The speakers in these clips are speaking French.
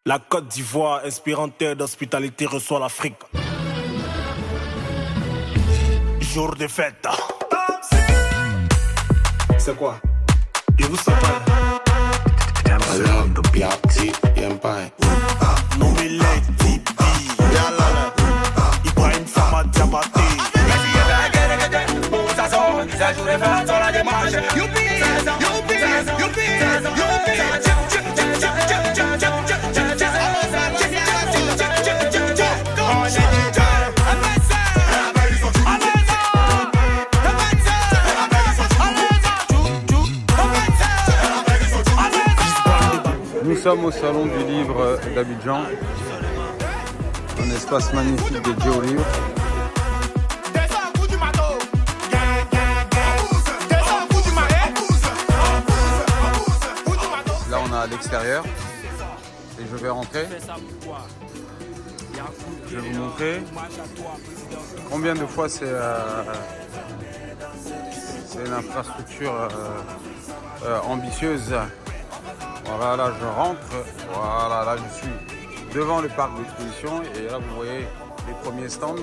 La Côte d'Ivoire, inspirant terre d'hospitalité, reçoit l'Afrique. Jour de fête. C'est quoi? Et vous savez? Nommé-les Tibi. Ibrahim Sama Diabaté. Nous sommes au salon du livre d'Abidjan, un espace magnifique dédié au livre. Là on est à l'extérieur et je vais rentrer. Je vais vous montrer combien de fois c'est une infrastructure ambitieuse. Voilà, là je rentre, voilà, là je suis devant le parc d'exposition et là vous voyez les premiers stands.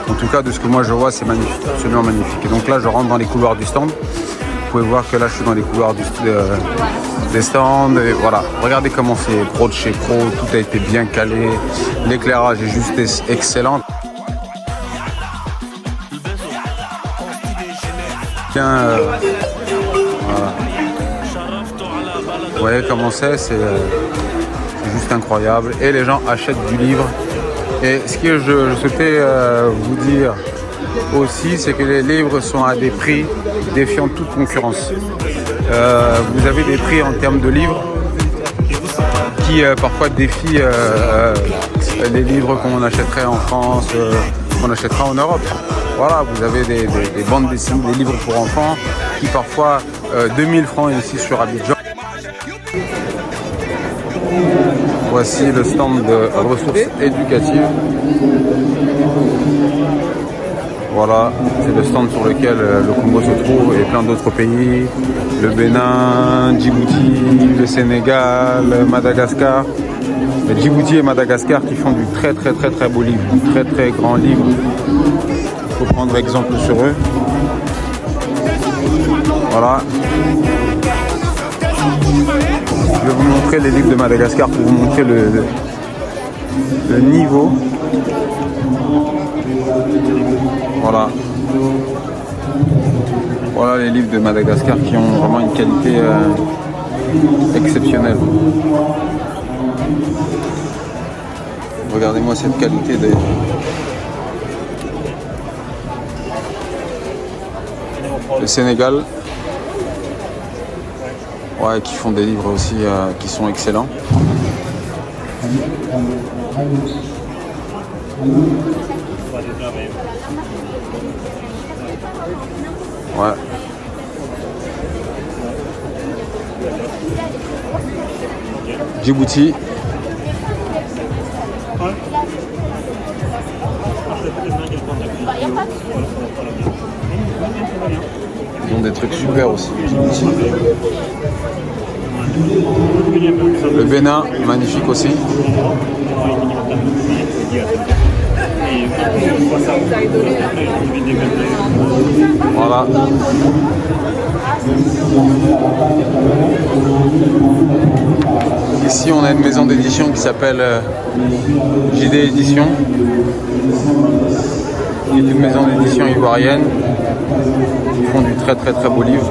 En tout cas, de ce que moi je vois, c'est magnifique, absolument magnifique. Et donc là, je rentre dans les couloirs du stand. Vous pouvez voir que là, je suis dans les couloirs des stands. Et voilà, regardez comment c'est pro de chez pro, tout a été bien calé. L'éclairage est juste excellent. Bien, voilà. Vous voyez comment c'est juste incroyable. Et les gens achètent du livre. Et ce que je souhaitais vous dire aussi, c'est que les livres sont à des prix défiant toute concurrence. Vous avez des prix en termes de livres qui parfois défient les livres qu'on achèterait en France, qu'on achèterait en Europe. Voilà, vous avez des bandes dessinées, des livres pour enfants qui parfois 2000 francs ici sur Abidjan. Voici le stand de ressources éducatives. Voilà, c'est le stand sur lequel le Congo se trouve et plein d'autres pays. Le Bénin, Djibouti, le Sénégal, Madagascar. Djibouti et Madagascar qui font du très beau livre, du très grand livre. Il faut prendre exemple sur eux. Voilà. Je vais vous montrer les livres de Madagascar pour vous montrer le niveau. Voilà. Voilà les livres de Madagascar qui ont vraiment une qualité exceptionnelle. Regardez-moi cette qualité de... Le Sénégal. Ouais, qui font des livres aussi qui sont excellents. Ouais. Djibouti. Ils ont des trucs super aussi. Djibouti. Le Bénin, magnifique aussi. Voilà. Ici, on a une maison d'édition qui s'appelle JD Édition. C'est une maison d'édition ivoirienne. Ils font du très beau livre.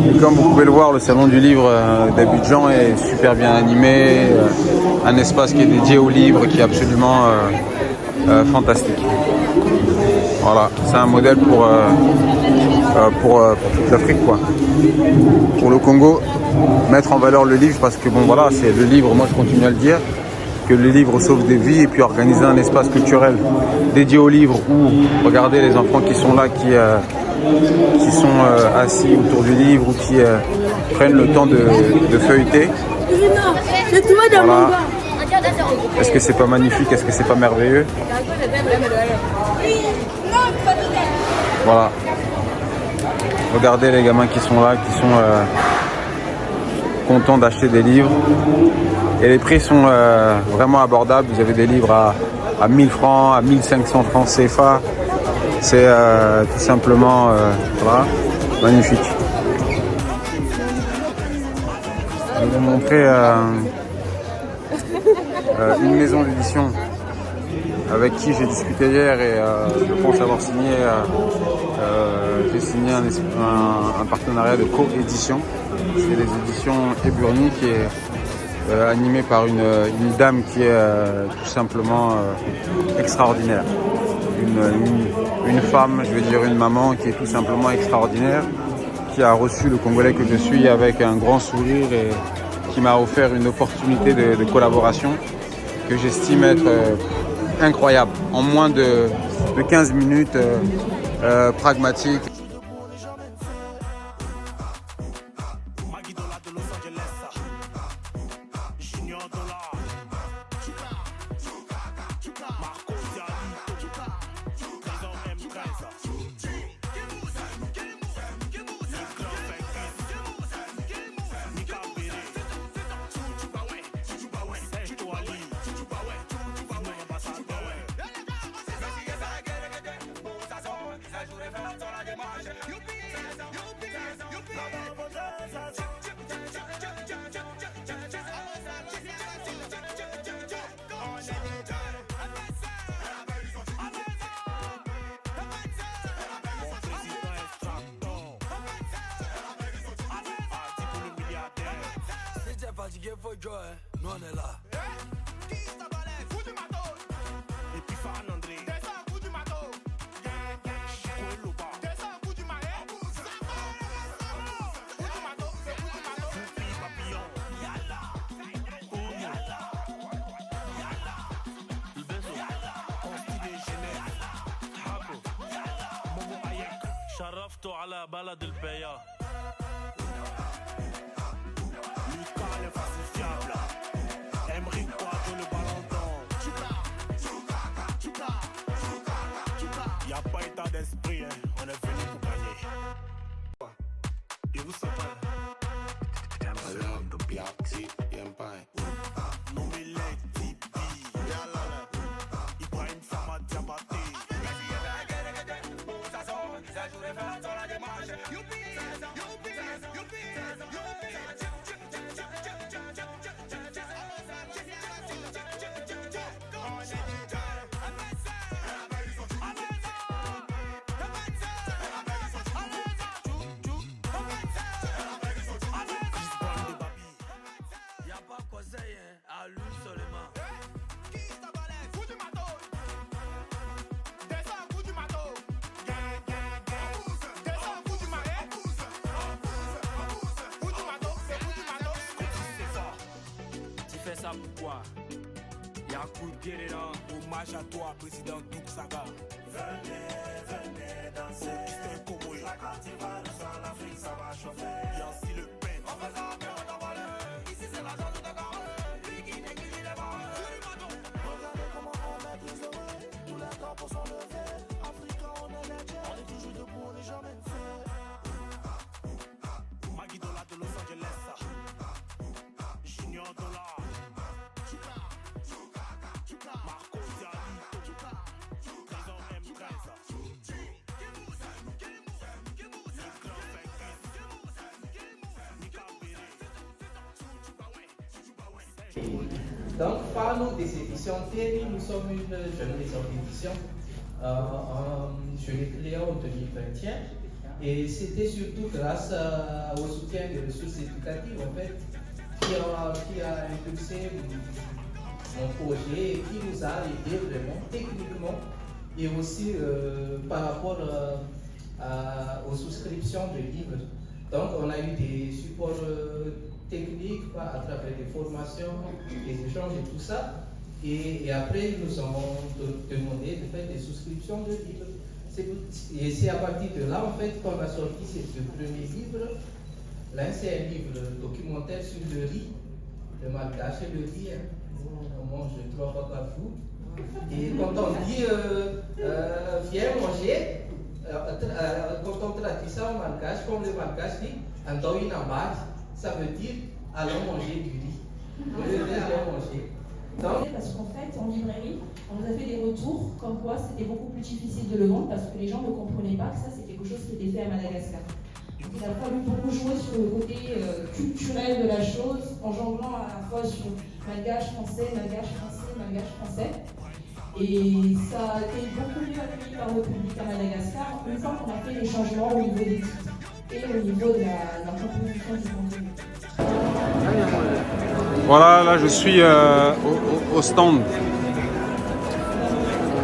Et comme vous pouvez le voir, le salon du livre d'Abidjan est super bien animé. Un espace qui est dédié au livre qui est absolument fantastique. Voilà, c'est un modèle pour toute l'Afrique, quoi. Pour le Congo, mettre en valeur le livre, parce que bon voilà, c'est le livre, moi je continue à le dire, que le livre sauve des vies, et puis organiser un espace culturel dédié au livre où regardez les enfants qui sont là, qui sont assis autour du livre ou qui prennent le temps de feuilleter. Voilà. Est-ce que c'est pas magnifique? Est-ce que c'est pas merveilleux? Voilà. Regardez les gamins qui sont là, qui sont contents d'acheter des livres. Et les prix sont vraiment abordables. Vous avez des livres à 1000 francs, à 1500 francs CFA. C'est tout simplement voilà, magnifique. Je vais vous montrer une maison d'édition avec qui j'ai discuté hier et je pense avoir signé, j'ai signé un partenariat de co-édition. C'est les éditions Eburni qui est animée par une dame qui est tout simplement extraordinaire. Une femme, je veux dire une maman qui est tout simplement extraordinaire, qui a reçu le Congolais que je suis avec un grand sourire et qui m'a offert une opportunité de collaboration que j'estime être incroyable. En moins de 15 minutes, pragmatique. Fatigué, faut jouer, nous on est là. Qui s'abalait, fou du matos. Et puis Fan André, descends un coup du matos. Descends un coup du marais. Coup du matos, c'est coup du matos. Foupi papillon, yalla. Yalla. Yalla. Ibeso, Consti des Genève. Habo, Momo Ayek. شرفته على بلد البيا. Y'a pas état d'esprit, hein. On est venu pour gagner. Et vous savez. Ibrahim Sama Diabaté. À lui seulement. Qui s'abalait, fou du matos. Descends un coup du matos. Descends un coup du marais. Coup du matos, c'est coup du matos. C'est fort. Tu fais ça pourquoi? Y'a un coup de guérilla. Hommage à toi, président Douk Saga. Venez danser. Oh, Pistin Komoé. La Côte d'Ivoire, nous sommes l'Afrique, ça va chauffer. Y'a aussi le pain. On fait ça, mais on t'en vole. Ici, c'est la zone de Dakar. Pour s'enlever, Africain on est les dieux, on est toujours debout, on n'est jamais fait. Maggie Dollar de Los Angeles, Junior Dollar. Donc, Fano des éditions Terry, nous sommes une jeune maison d'édition. Je l'ai créée en 2021 et c'était surtout grâce au soutien des ressources éducatives en fait, qui a impulsé mon projet et qui nous a aidé vraiment techniquement et aussi par rapport aux souscriptions de livres. Donc on a eu des supports techniques à travers des formations, des échanges et tout ça. Et après, ils nous ont demandé de faire des souscriptions de livres. Et c'est à partir de là, en fait, qu'on a sorti ce premier livre. Là, c'est un livre documentaire sur le riz, le malgache et le riz. Hein. On mange 3 fois par jour. Et quand on dit viens manger, quand on traduit ça en malgache, comme le malgache dit, ça veut dire allons manger du riz. Viens manger. Parce qu'en fait, en librairie, on nous a fait des retours comme quoi c'était beaucoup plus difficile de le vendre parce que les gens ne comprenaient pas que ça c'est quelque chose qui était fait à Madagascar. Donc il a fallu beaucoup jouer sur le côté culturel de la chose en jonglant à la fois sur malgache français, malgache français. Et ça a été beaucoup mieux accueilli par le public à Madagascar une fois qu'on a fait les changements au niveau des titres et au niveau de la composition du contenu. Voilà, là je suis au stand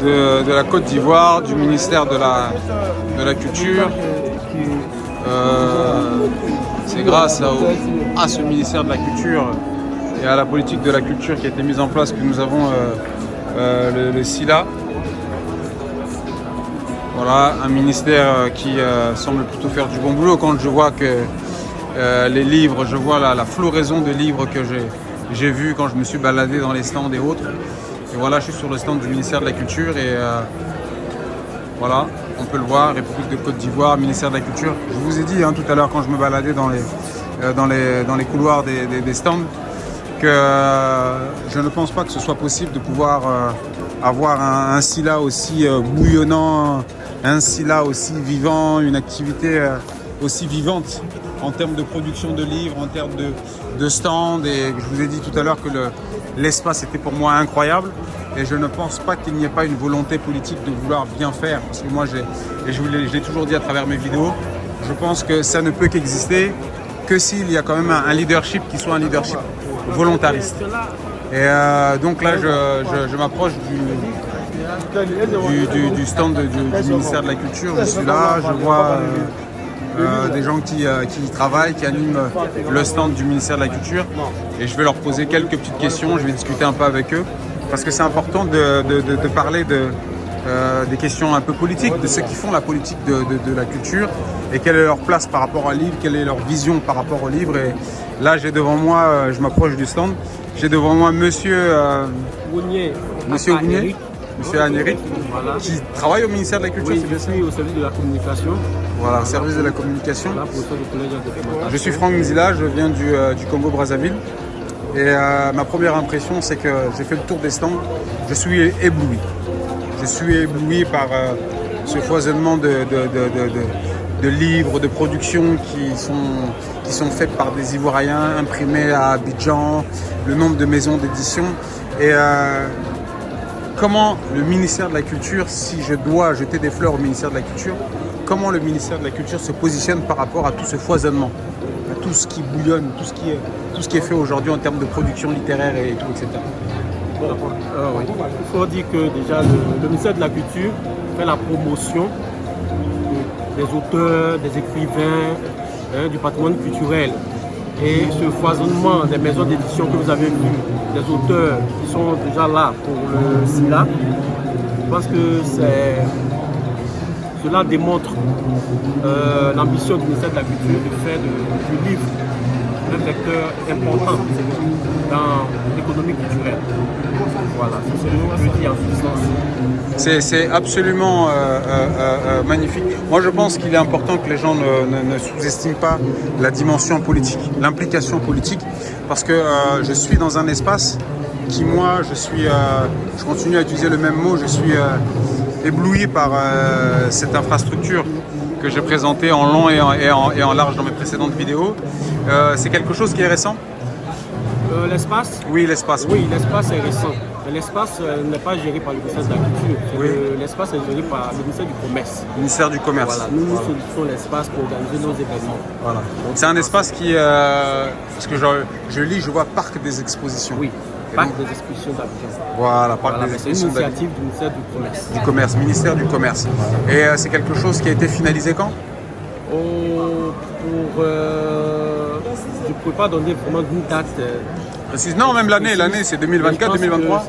de la Côte d'Ivoire, du ministère de la Culture. C'est grâce à ce ministère de la Culture et à la politique de la culture qui a été mise en place que nous avons le SILA. Voilà, un ministère qui semble plutôt faire du bon boulot. Quand je vois que les livres, je vois la floraison de livres que j'ai vu quand je me suis baladé dans les stands et autres. Et voilà, je suis sur le stand du ministère de la Culture et voilà, on peut le voir, République de Côte d'Ivoire, ministère de la Culture. Je vous ai dit tout à l'heure quand je me baladais dans les couloirs des stands que je ne pense pas que ce soit possible de pouvoir avoir un SILA aussi bouillonnant, un SILA aussi vivant, une activité aussi vivante en termes de production de livres, en termes de stands. Et je vous ai dit tout à l'heure que l'espace était pour moi incroyable. Et je ne pense pas qu'il n'y ait pas une volonté politique de vouloir bien faire. Parce que moi, je l'ai toujours dit à travers mes vidéos, je pense que ça ne peut qu'exister que s'il y a quand même un leadership qui soit un leadership volontariste. Et donc là, je m'approche du stand du ministère de la Culture. Je suis là, je vois des gens qui travaillent, qui animent le stand du ministère de la Culture. Et je vais leur poser quelques petites questions, je vais discuter un peu avec eux. Parce que c'est important de parler des questions un peu politiques, de ceux qui font la politique de la culture et quelle est leur place par rapport à livre, quelle est leur vision par rapport au livre. Et là, j'ai devant moi, je m'approche du stand, j'ai devant moi Monsieur Ougnier, Monsieur Anéric, voilà, qui travaille au ministère de la Culture. Oui, je suis au service de la communication. Voilà, au service de la communication. Là, pour faire le collège de je suis Franck Mzila, je viens du Congo-Brazzaville. Et ma première impression, c'est que j'ai fait le tour des stands, je suis ébloui. Je suis ébloui par ce foisonnement de livres, de productions qui sont faites par des Ivoiriens, imprimés à Abidjan, le nombre de maisons d'édition. Et comment le ministère de la Culture, si je dois jeter des fleurs au ministère de la Culture, comment le ministère de la Culture se positionne par rapport à tout ce foisonnement, à tout ce qui bouillonne, tout ce qui est fait aujourd'hui en termes de production littéraire et tout, etc. Oui. Il faut dire que déjà le ministère de la Culture fait la promotion des auteurs, des écrivains, du patrimoine culturel. Et ce foisonnement des maisons d'édition que vous avez vu, des auteurs qui sont déjà là pour le SILA, je pense que cela démontre l'ambition du ministère de la Culture de faire du livre un vecteur important dans l'économie culturelle. Voilà, c'est ce que je peux dire en substance. C'est absolument magnifique. Moi, je pense qu'il est important que les gens ne sous-estiment pas la dimension politique, l'implication politique, parce que je suis dans un espace qui, moi, je continue à utiliser le même mot, je suis ébloui par cette infrastructure que j'ai présentée en long et en large dans mes précédentes vidéos. C'est quelque chose qui est récent. L'espace? Oui, l'espace. Oui, l'espace est récent. Mais l'espace n'est pas géré par le ministère de la Culture. Oui. L'espace est géré par le ministère du Commerce. Ministère du Commerce. Voilà, nous sollicitons l'espace pour organiser nos événements. Voilà. C'est un espace qui, parce que je lis, je vois parc des expositions. Oui, Et parc donc- des expositions d'Abidjan. Voilà, parc Voilà, des mais c'est une expositions initiative du ministère du Commerce. du Commerce, ministère du Commerce. Et c'est quelque chose qui a été finalisé quand? Je ne peux pas donner vraiment une date. Précise. Non, même l'année c'est 2024, 2023.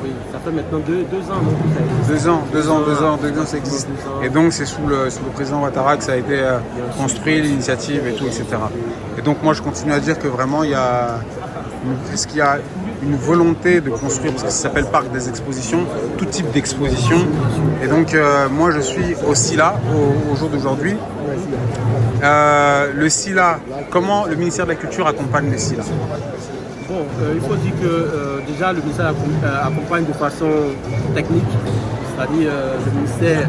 Oui, ça fait maintenant 2 ans. Donc, 2 ans, ça existe. Et donc c'est sous le président Ouattara que ça a été construit, l'initiative et tout, etc. Et donc moi je continue à dire que vraiment est-ce qu'il y a une volonté de construire, parce que ça s'appelle parc des expositions, tout type d'exposition. Et donc moi je suis au SILA au jour d'aujourd'hui. Le SILA, comment le ministère de la Culture accompagne le SILA? Bon, il faut dire que déjà le ministère accompagne de façon technique, c'est-à-dire le ministère,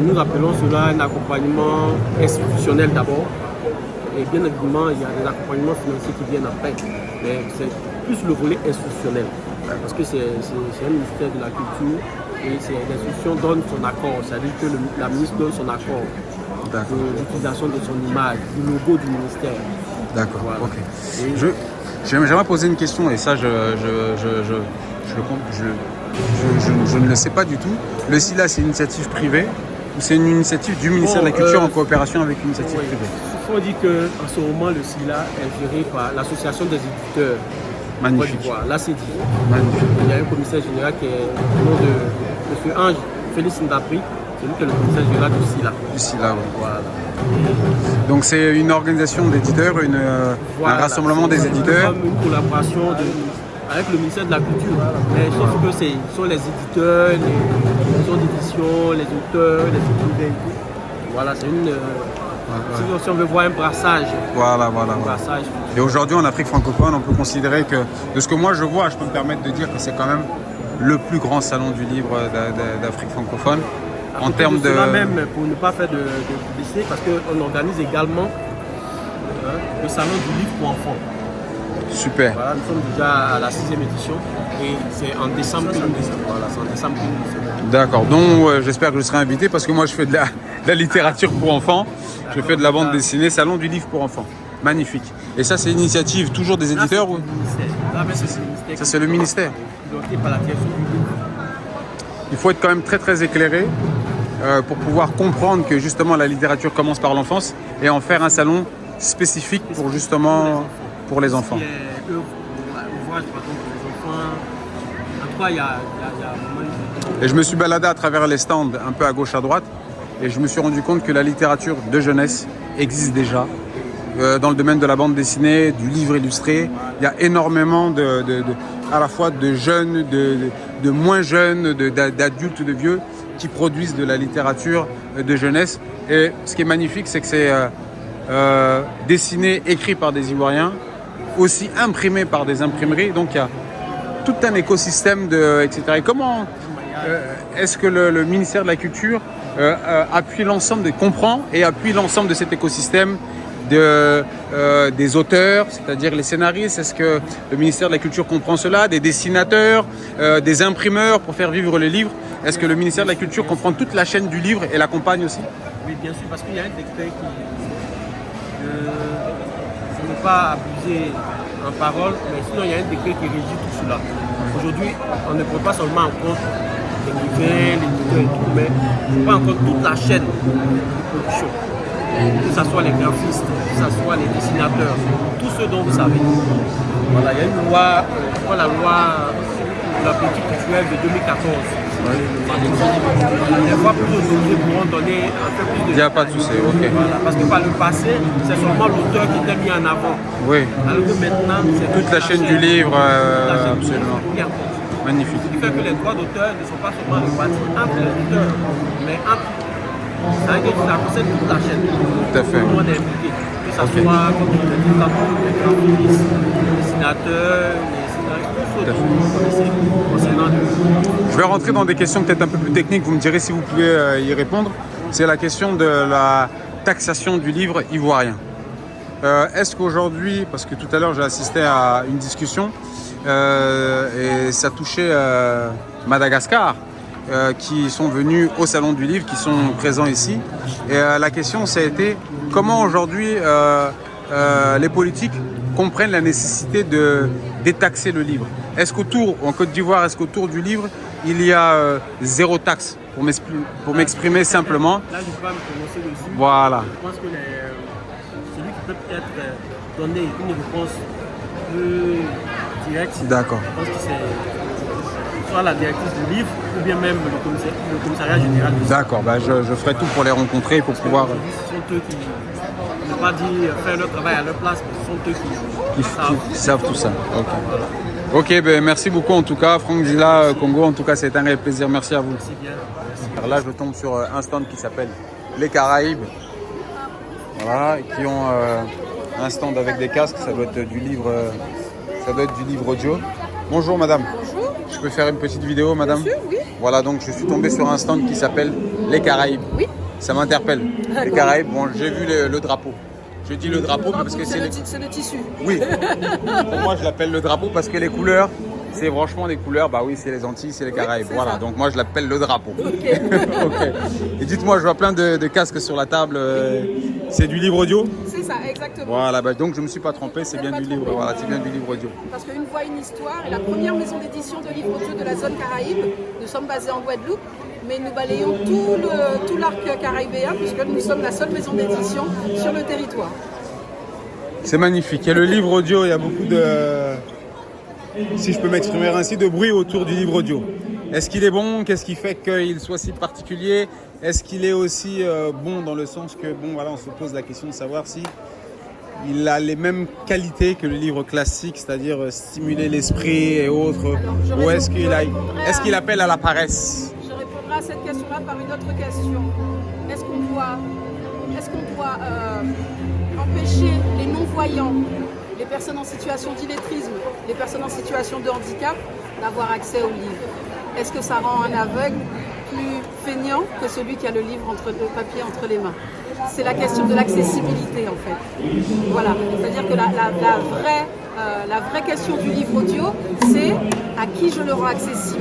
nous appelons cela un accompagnement institutionnel d'abord, et bien évidemment il y a des accompagnements financiers qui viennent après, mais c'est plus le volet institutionnel, parce que c'est un ministère de la Culture et l'institution donne son accord, c'est-à-dire que la ministre donne son accord de l'utilisation de son image, du logo du ministère. D'accord, Voilà. ok. J'aimerais poser une question, et ça je ne le sais pas du tout. Le SILA, c'est une initiative privée ou c'est une initiative du ministère de la Culture en coopération avec une initiative Oui. privée? Il faut dire qu'en ce moment, le SILA est géré par l'association des éditeurs. Magnifique. Côte d'Ivoire, l'ACEDI. Magnifique. Il y a un commissaire général qui est au nom de M. Ange Félix Ndapri, c'est lui qui est le commissaire général du SILA. Du SILA, oui. Voilà. Donc c'est une organisation d'éditeurs, Voilà. un rassemblement des C'est éditeurs. comme une collaboration avec le ministère de la Culture. Mais sauf que ce sont les éditeurs, les maisons d'édition, les auteurs, les écrivains. Voilà, c'est une. Si on veut voir un brassage. Voilà. Un brassage. Et aujourd'hui en Afrique francophone, on peut considérer que, de ce que moi je vois, je peux me permettre de dire que c'est quand même le plus grand salon du livre d'Afrique francophone. En termes de... Cela même, pour ne pas faire de publicité, parce qu'on organise également le salon du livre pour enfants. Super. Voilà, nous sommes déjà à la 6e édition et c'est en décembre 2017. Voilà, c'est en décembre 2017. D'accord, donc j'espère que je serai invité parce que moi je fais de la littérature pour enfants, je fais de la bande dessinée, salon du livre pour enfants. Magnifique. Et ça c'est une initiative toujours des éditeurs ou... Là, c'est le ministère. Ça c'est le ministère. Piloté par la direction du livre. Il faut être quand même très très éclairé pour pouvoir comprendre que justement la littérature commence par l'enfance et en faire un salon spécifique pour justement pour les enfants. Ouvrage, par exemple, pour les enfants. En tout cas, il y a Et je me suis baladé à travers les stands un peu à gauche à droite et je me suis rendu compte que la littérature de jeunesse existe déjà. Dans le domaine de la bande dessinée, du livre illustré, il y a énormément à la fois de jeunes, de moins jeunes, d'adultes, de vieux qui produisent de la littérature de jeunesse. Et ce qui est magnifique, c'est que c'est dessiné, écrit par des Ivoiriens, aussi imprimé par des imprimeries. Donc il y a tout un écosystème, etc. Et comment est-ce que le ministère de la Culture appuie l'ensemble, comprend et appuie l'ensemble de cet écosystème des auteurs, c'est-à-dire les scénaristes? Est-ce que le ministère de la Culture comprend cela? Des dessinateurs, des imprimeurs pour faire vivre les livres? Est-ce que le ministère de la Culture comprend toute la chaîne du livre et l'accompagne aussi? Oui, bien sûr, parce qu'il y a un décret qui ne veut pas abuser en parole, mais sinon il y a un décret qui régit tout cela. Aujourd'hui, on ne prend pas seulement en compte l'écrivain, l'éditeur et tout, mais on prend en compte toute la chaîne de production. Que ce soit les graphistes, que ce soit les dessinateurs, tous ceux dont vous savez. Voilà, il y a une loi, la loi de la politique culturelle de 2014. Les voix plus autorisées pourront donner un peu plus de... Il n'y a pas de souci, ok. Voilà, parce que par le passé, c'est seulement l'auteur qui était mis en avant. Oui. Alors que maintenant, c'est Toute la chaîne du livre, absolument. Bien. Magnifique. Ce qui fait que les droits d'auteur ne sont pas seulement répartis entre les auteurs, mais entre... Ça veut dire que ça concerne toute la chaîne. Tout à fait. Tout le monde est impliqué. Que ce soit, comme je l'ai dit tantôt, les graphistes, les dessinateurs, les scénaristes, tout ce dont vous connaissez concernant le... Je vais rentrer dans des questions peut-être un peu plus techniques, vous me direz si vous pouvez y répondre. C'est la question de la taxation du livre ivoirien. Est-ce qu'aujourd'hui, parce que tout à l'heure j'ai assisté à une discussion et ça touchait Madagascar, qui sont venus au Salon du Livre, qui sont présents ici. Et la question, ça a été comment aujourd'hui les politiques comprennent la nécessité de détaxer le livre. Est-ce qu'autour, en Côte d'Ivoire, est-ce qu'autour du livre, il y a zéro taxe, pour m'exprimer simplement? Là, je ne peux pas me prononcer dessus. Voilà. Je pense que celui qui peut peut-être donner une réponse plus directe, D'accord. je pense que c'est soit la directrice du livre ou bien même le commissariat général. D'accord, bah je ferai tout pour les rencontrer, pour pouvoir... Ce sont eux qui, ne pas dire faire leur travail à leur place, mais ce sont eux qui savent tout ça. Ok, ben merci beaucoup en tout cas, Franck Zila, Congo, en tout cas c'est un réel plaisir, merci à vous. Merci bien. Merci. Alors là je tombe sur un stand qui s'appelle Les Caraïbes, voilà, qui ont un stand avec des casques, ça doit être du livre audio. Bonjour madame. Bonjour. Je peux faire une petite vidéo madame? Bien sûr, oui. Voilà, donc je suis tombé sur un stand qui s'appelle Les Caraïbes. Oui. Ça m'interpelle. Les Caraïbes, bon j'ai vu le drapeau. Je dis le drapeau parce que c'est le tissu. Oui. Pour moi, je l'appelle le drapeau parce que les couleurs, c'est franchement des couleurs. Bah oui, c'est les Antilles, c'est les Caraïbes. C'est voilà. ça. Donc moi, je l'appelle le drapeau. Ok. Ok. Et dites-moi, je vois plein de casques sur la table. C'est du livre audio? C'est ça, exactement. Voilà. Bah, donc je me suis pas trompé. C'est bien Pas du livre. trompé. Voilà, c'est bien du livre audio. Parce qu'Une voix, une histoire est la première maison d'édition de livres audio de la zone Caraïbe. Nous sommes basés en Guadeloupe, mais nous balayons tout l'arc caribéen puisque nous sommes la seule maison d'édition sur le territoire. C'est magnifique. Et le livre audio, il y a beaucoup de, si je peux m'exprimer ainsi, de bruit autour du livre audio. Est-ce qu'il est bon? Qu'est-ce qui fait qu'il soit si particulier? Est-ce qu'il est aussi bon dans le sens que, bon, voilà, on se pose la question de savoir si il a les mêmes qualités que le livre classique, c'est-à-dire stimuler l'esprit et autres, ou est-ce qu'il appelle à la paresse? Je répondrai à cette question-là par une autre question. Est-ce qu'on doit empêcher les non-voyants, les personnes en situation d'illettrisme, les personnes en situation de handicap d'avoir accès au livre? Est-ce que ça rend un aveugle plus feignant que celui qui a le papier entre les mains? C'est la question de l'accessibilité en fait. Voilà, c'est-à-dire que la vraie question du livre audio, c'est à qui je le rends accessible.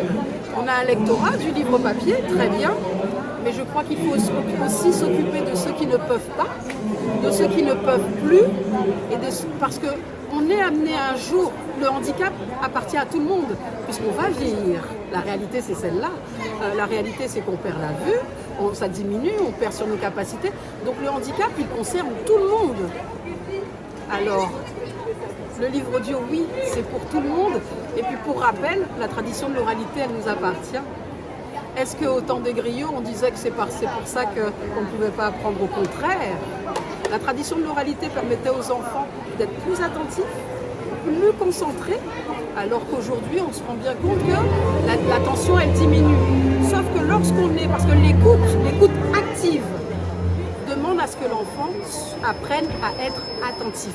On a un lectorat du livre papier, très bien, mais je crois qu'il faut aussi s'occuper de ceux qui ne peuvent pas, de ceux qui ne peuvent plus, parce qu'on est amené un jour, le handicap appartient à tout le monde, puisqu'on va vieillir. La réalité, c'est celle-là. La réalité, c'est qu'on perd la vue, ça diminue, on perd sur nos capacités. Donc le handicap, il concerne tout le monde. Alors, le livre audio, oui, c'est pour tout le monde. Et puis pour rappel, la tradition de l'oralité, elle nous appartient. Est-ce qu'au temps des griots, on disait que c'est pour ça qu'on ne pouvait pas apprendre? Au contraire, la tradition de l'oralité permettait aux enfants d'être plus attentifs, plus concentrés, alors qu'aujourd'hui, on se rend bien compte que l'attention, elle diminue. Sauf que lorsqu'on est... Parce que l'écoute active demande à ce que l'enfant apprenne à être attentif.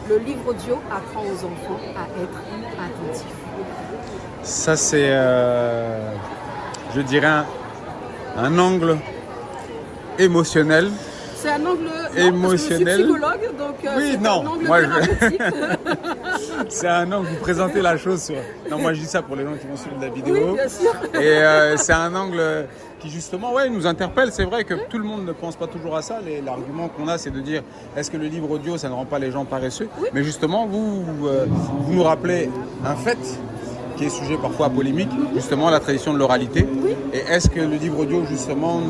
Le livre audio apprend aux enfants à être attentifs. Ça, c'est, je dirais, un angle émotionnel. C'est un angle émotionnel. Je suis psychologue, donc oui, c'est non, un angle moi, thérapeutique. C'est un angle, vous présentez la chose sur... Non, moi je dis ça pour les gens qui vont suivre la vidéo. Oui, bien sûr. Et c'est un angle qui justement nous interpelle. C'est vrai que tout le monde ne pense pas toujours à ça. L'argument qu'on a, c'est de dire, est-ce que le livre audio, ça ne rend pas les gens paresseux? Oui. Mais justement, vous nous rappelez un fait qui est sujet parfois à polémique, justement la tradition de l'oralité. Oui. Et est-ce que le livre audio, justement,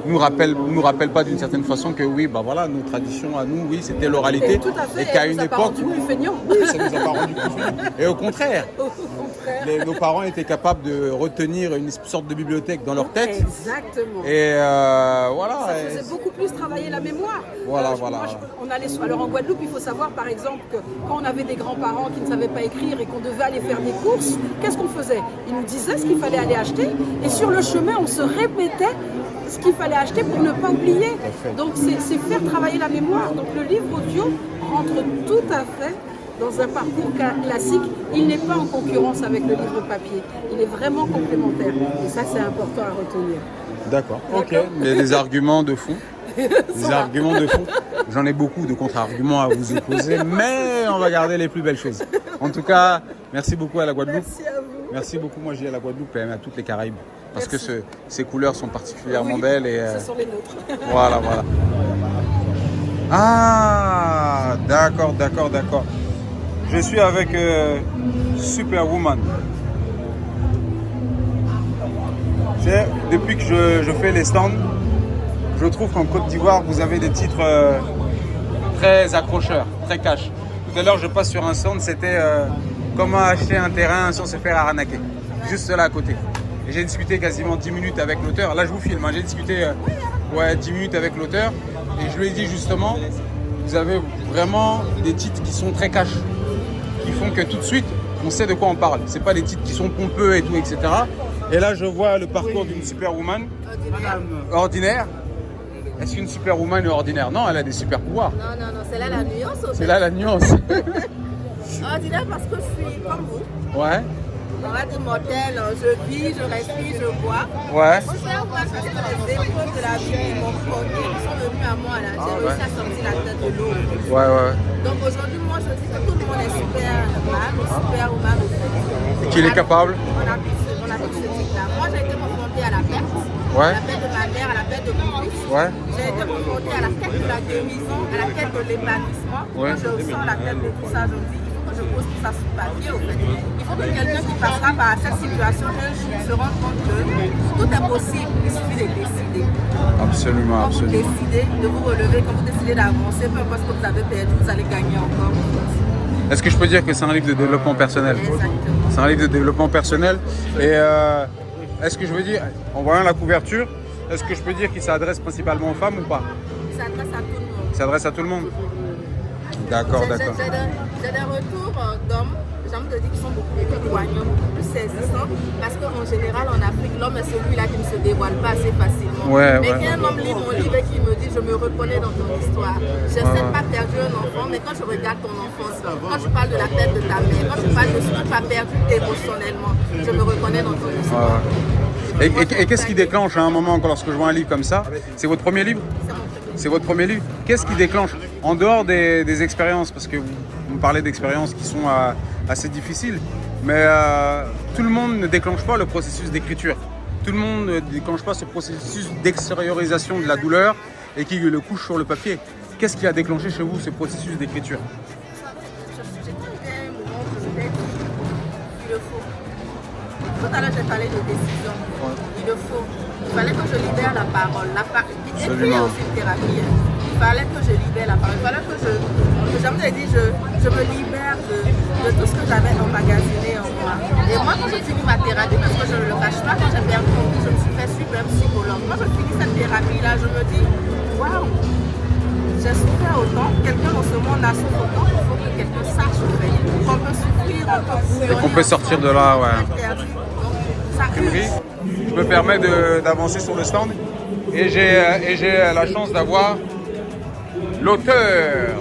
nous rappelle pas d'une certaine façon que oui, bah voilà, nos traditions à nous, oui, c'était l'oralité. Et tout à fait, et qu'à une époque, plus feignant. Oui, ça nous a pas rendu plus feignants. Et au contraire, nos parents étaient capables de retenir une sorte de bibliothèque dans leur tête. Exactement. Et voilà. Ça faisait beaucoup plus travailler la mémoire. Voilà, Alors en Guadeloupe, il faut savoir par exemple que quand on avait des grands-parents qui ne savaient pas écrire et qu'on devait aller faire des courses, qu'est-ce qu'on faisait? Ils nous disaient ce qu'il fallait aller acheter et sur le chemin, on se répétait ce qu'il fallait acheter pour ne pas oublier. Donc c'est faire travailler la mémoire. Donc le livre audio rentre tout à fait dans un parcours classique. Il n'est pas en concurrence avec le livre papier. Il est vraiment complémentaire. Et ça, c'est important à retenir. D'accord, ok. Mais des arguments de fond. Des arguments de fond. J'en ai beaucoup de contre-arguments à vous opposer, mais on va garder les plus belles choses. En tout cas, merci beaucoup à la Guadeloupe. Merci à vous. Merci beaucoup, moi je dis à la Guadeloupe et à toutes les Caraïbes. Parce que ces couleurs sont particulièrement belles. Et, ce sont les nôtres. voilà. Ah, d'accord. Je suis avec Superwoman. Depuis que je fais les stands, je trouve qu'en Côte d'Ivoire, vous avez des titres très accrocheurs, très cash. Tout à l'heure, je passe sur un stand, c'était comment acheter un terrain sans se faire arnaquer. Juste là à côté. Et j'ai discuté quasiment 10 minutes avec l'auteur. Là, je vous filme, hein. J'ai discuté 10 minutes avec l'auteur. Et je lui ai dit justement, vous avez vraiment des titres qui sont très cash. Qui font que tout de suite, on sait de quoi on parle. C'est pas des titres qui sont pompeux et tout, etc. Et là, je vois le parcours d'une superwoman ordinaire. Est-ce qu'une superwoman est ordinaire? Non, elle a des super pouvoirs. Non, c'est là la nuance. C'est là la nuance. Ordinaire parce que je suis comme vous. Ouais. On va dire mortel, je vis, je respire, je bois. Ouais. Superwoman parce que les épreuves de la vie qui m'ont porté, qui sont venues à moi là. J'ai réussi à sortir la tête de l'eau. Ouais. Donc aujourd'hui, moi je dis que tout le monde est superman ou superwoman. Et qu'il est capable. On a tout ce truc-là. Moi j'ai été confrontée à la perte. Ouais. À la perte de ma mère, à la perte de mon fils. Ouais. J'ai été confrontée à la quête de la guérison, à la quête de l'épanouissement. Ouais. Quand je ressens la tête de tout ça, je me dis, il faut que je pose tout ça sur papier au fait. Il faut que quelqu'un qui passera par cette situation un jour se rende compte que tout est possible, il suffit de décider. Absolument. Quand vous décidez de vous relever, quand vous décidez d'avancer, peu importe ce que vous avez perdu, vous allez gagner encore. Est-ce que je peux dire que c'est un livre de développement personnel? Exactement. C'est un livre de développement personnel. Et est-ce que je veux dire, en voyant la couverture, est-ce que je peux dire qu'il s'adresse principalement aux femmes ou pas? Il s'adresse à tout le monde. Il s'adresse à tout le monde. D'accord. J'ai des retours d'hommes, j'ai envie de dire, qui sont beaucoup plus poignants, beaucoup plus saisissants, parce qu'en général, en Afrique, l'homme est celui-là qui ne se dévoile pas assez facilement. Mais qu'un homme lit mon livre et qui me dit, je me reconnais dans ton histoire. Je sais pas perdu un enfant, mais quand je regarde ton enfance, quand tu parles de la perte de ta mère, quand tu parles de ce que tu as perdu émotionnellement, je me reconnais dans ton histoire. Et qu'est-ce qui déclenche à un moment, lorsque je vois un livre comme ça? C'est votre premier livre? C'est votre premier livre. Qu'est-ce qui déclenche, en dehors des expériences, parce que vous me parlez d'expériences qui sont assez difficiles, mais tout le monde ne déclenche pas le processus d'écriture. Tout le monde ne déclenche pas ce processus d'extériorisation de la douleur et qui le couche sur le papier. Qu'est-ce qui a déclenché chez vous ce processus d'écriture? J'ai trouvé un moment où je t'ai dit, il le faut. Tout à l'heure, j'ai parlé de décision. Il le faut. Il fallait que je libère la parole. Écrire aussi une thérapie. Il fallait que je libère la parole. Il fallait que je me libère de tout ce que j'avais emmagasiné en moi. Et moi, quand j'ai fini ma thérapie, parce que je ne le cache pas, quand j'ai perdu mon fils, je me suis fait suivre un psychologue. Quand je finis cette thérapie-là, je me dis, waouh, j'ai souffert autant, quelqu'un dans ce monde a souffert autant, il faut que quelqu'un sache qu'on peut souffrir, on peut bouillonner. Et qu'on peut sortir de là, ouais. Donc, je me permets d'avancer sur le stand et j'ai la chance d'avoir l'auteur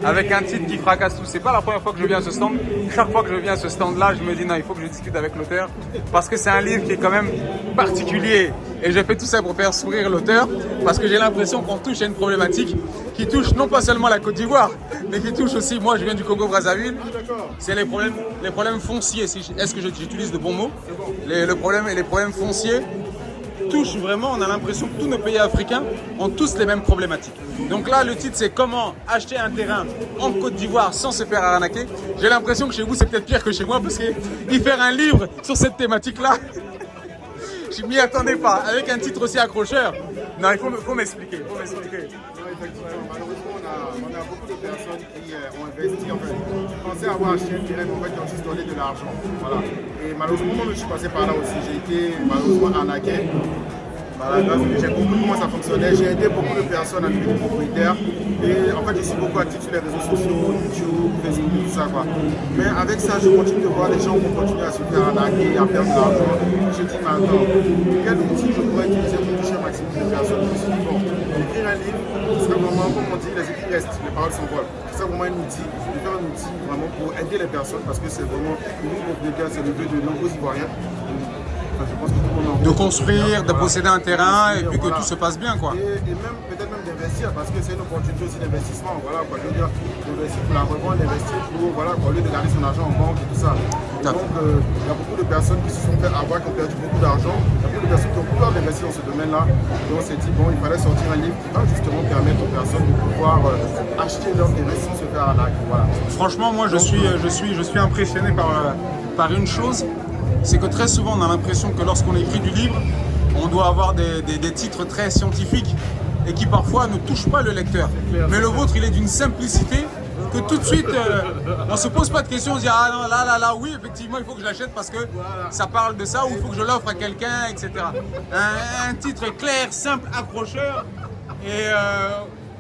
avec un titre qui fracasse tout. C'est pas la première fois que je viens à ce stand. Chaque fois que je viens à ce stand-là, je me dis non, il faut que je discute avec l'auteur parce que c'est un livre qui est quand même particulier. Et je fais tout ça pour faire sourire l'auteur parce que j'ai l'impression qu'on touche à une problématique qui touche non pas seulement la Côte d'Ivoire, mais qui touche aussi, moi je viens du Congo-Brazzaville, c'est les problèmes fonciers. Est-ce que j'utilise de bons mots? Les problèmes fonciers touchent vraiment, on a l'impression que tous nos pays africains ont tous les mêmes problématiques. Donc là, le titre, c'est comment acheter un terrain en Côte d'Ivoire sans se faire arnaquer. J'ai l'impression que chez vous, c'est peut-être pire que chez moi parce qu'y faire un livre sur cette thématique-là, je m'y attendais pas. Avec un titre aussi accrocheur, non, il faut m'expliquer. Malheureusement, on a beaucoup de personnes qui ont investi, en fait, qui pensaient avoir acheté un terrain, en fait, qui ont juste donné de l'argent. Voilà. Et malheureusement, moi, je suis passé par là aussi. J'ai été malheureusement arnaqué. J'ai compris comment ça fonctionnait. J'ai aidé beaucoup de personnes à devenir propriétaires. Et en fait, je suis beaucoup actif sur les réseaux sociaux, YouTube, Facebook, tout ça, quoi. Mais avec ça, je continue de voir les gens qui continuent à se faire arnaquer, à perdre de l'argent. Je dis, mais attends, quel outil je pourrais utiliser pour toucher un maximum de personnes? Je me suis dit, bon, écrire un livre, ce serait vraiment, comme on dit, les écrits restent, les paroles s'envolent. C'est vraiment un outil, de faire un outil vraiment pour aider les personnes parce que c'est vraiment, le propriétaire, c'est le but de nombreux Ivoiriens. je pense que tout le monde De construire, de posséder un terrain et puis que tout se passe bien, quoi. Et même, peut-être même d'investir, parce que c'est une opportunité aussi d'investissement, voilà, quoi. Je veux dire, d'investir pour la revendre, d'investir pour, voilà, quoi, au lieu de garder son argent en banque et tout ça. Et donc, il y a beaucoup de personnes qui se sont fait avoir, qui ont perdu beaucoup d'argent. Il y a beaucoup de personnes qui ont peur d'investir dans ce domaine-là. Donc, on s'est dit, bon, il fallait sortir un livre qui va justement permettre aux personnes de pouvoir acheter leur terrain sans se faire arnaquer. Voilà. Franchement, moi, je suis impressionné par une chose, c'est que très souvent, on a l'impression que lorsqu'on écrit du livre, on doit avoir des titres très scientifiques et qui parfois ne touchent pas le lecteur. Mais le vôtre, il est d'une simplicité que tout de suite, on ne se pose pas de questions, on se dit ah non, là, oui, effectivement, il faut que je l'achète parce que ça parle de ça ou il faut que je l'offre à quelqu'un, etc. Un titre clair, simple, accrocheur et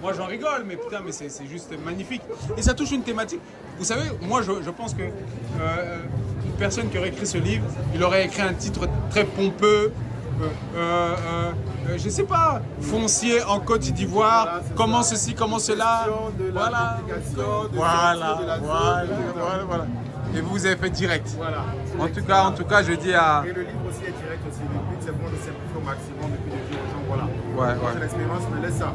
moi j'en rigole, mais putain, mais c'est juste magnifique. Et ça touche une thématique. Vous savez, moi je pense que une personne qui aurait écrit ce livre, il aurait écrit un titre très pompeux, je sais pas, foncier en Côte d'Ivoire, voilà, comment ça. Ceci, comment cela, voilà. Et vous avez fait direct. Voilà. En tout cas, je dis à... Et le livre aussi est direct aussi. Le but, c'est bon de simplifier au maximum et puis de dire aux gens, voilà. C'est l'expérience, mais laisse ça.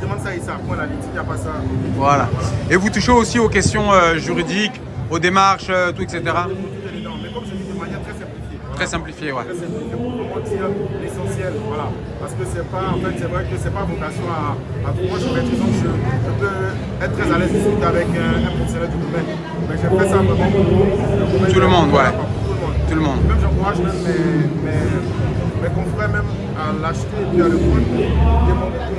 Tu demandes ça et ça, point la ligne, il n'y a pas ça. Voilà. Et vous touchez aussi aux questions juridiques, aux démarches, tout, etc. Mais comme je dis, de manière très simplifiée. Voilà. Très simplifiée, ouais. Très simplifiée pour vraiment dire l'essentiel, voilà. Parce que c'est pas, en fait, c'est vrai que c'est pas vocation à moi, je maîtrise, donc je peux être très à l'aise de discuter avec un professionnel du domaine. Mais j'ai fait ça vraiment pour tout le monde, ouais. Pour tout le monde. Même j'encourage même mes confrères même à l'acheter et puis à le prendre pour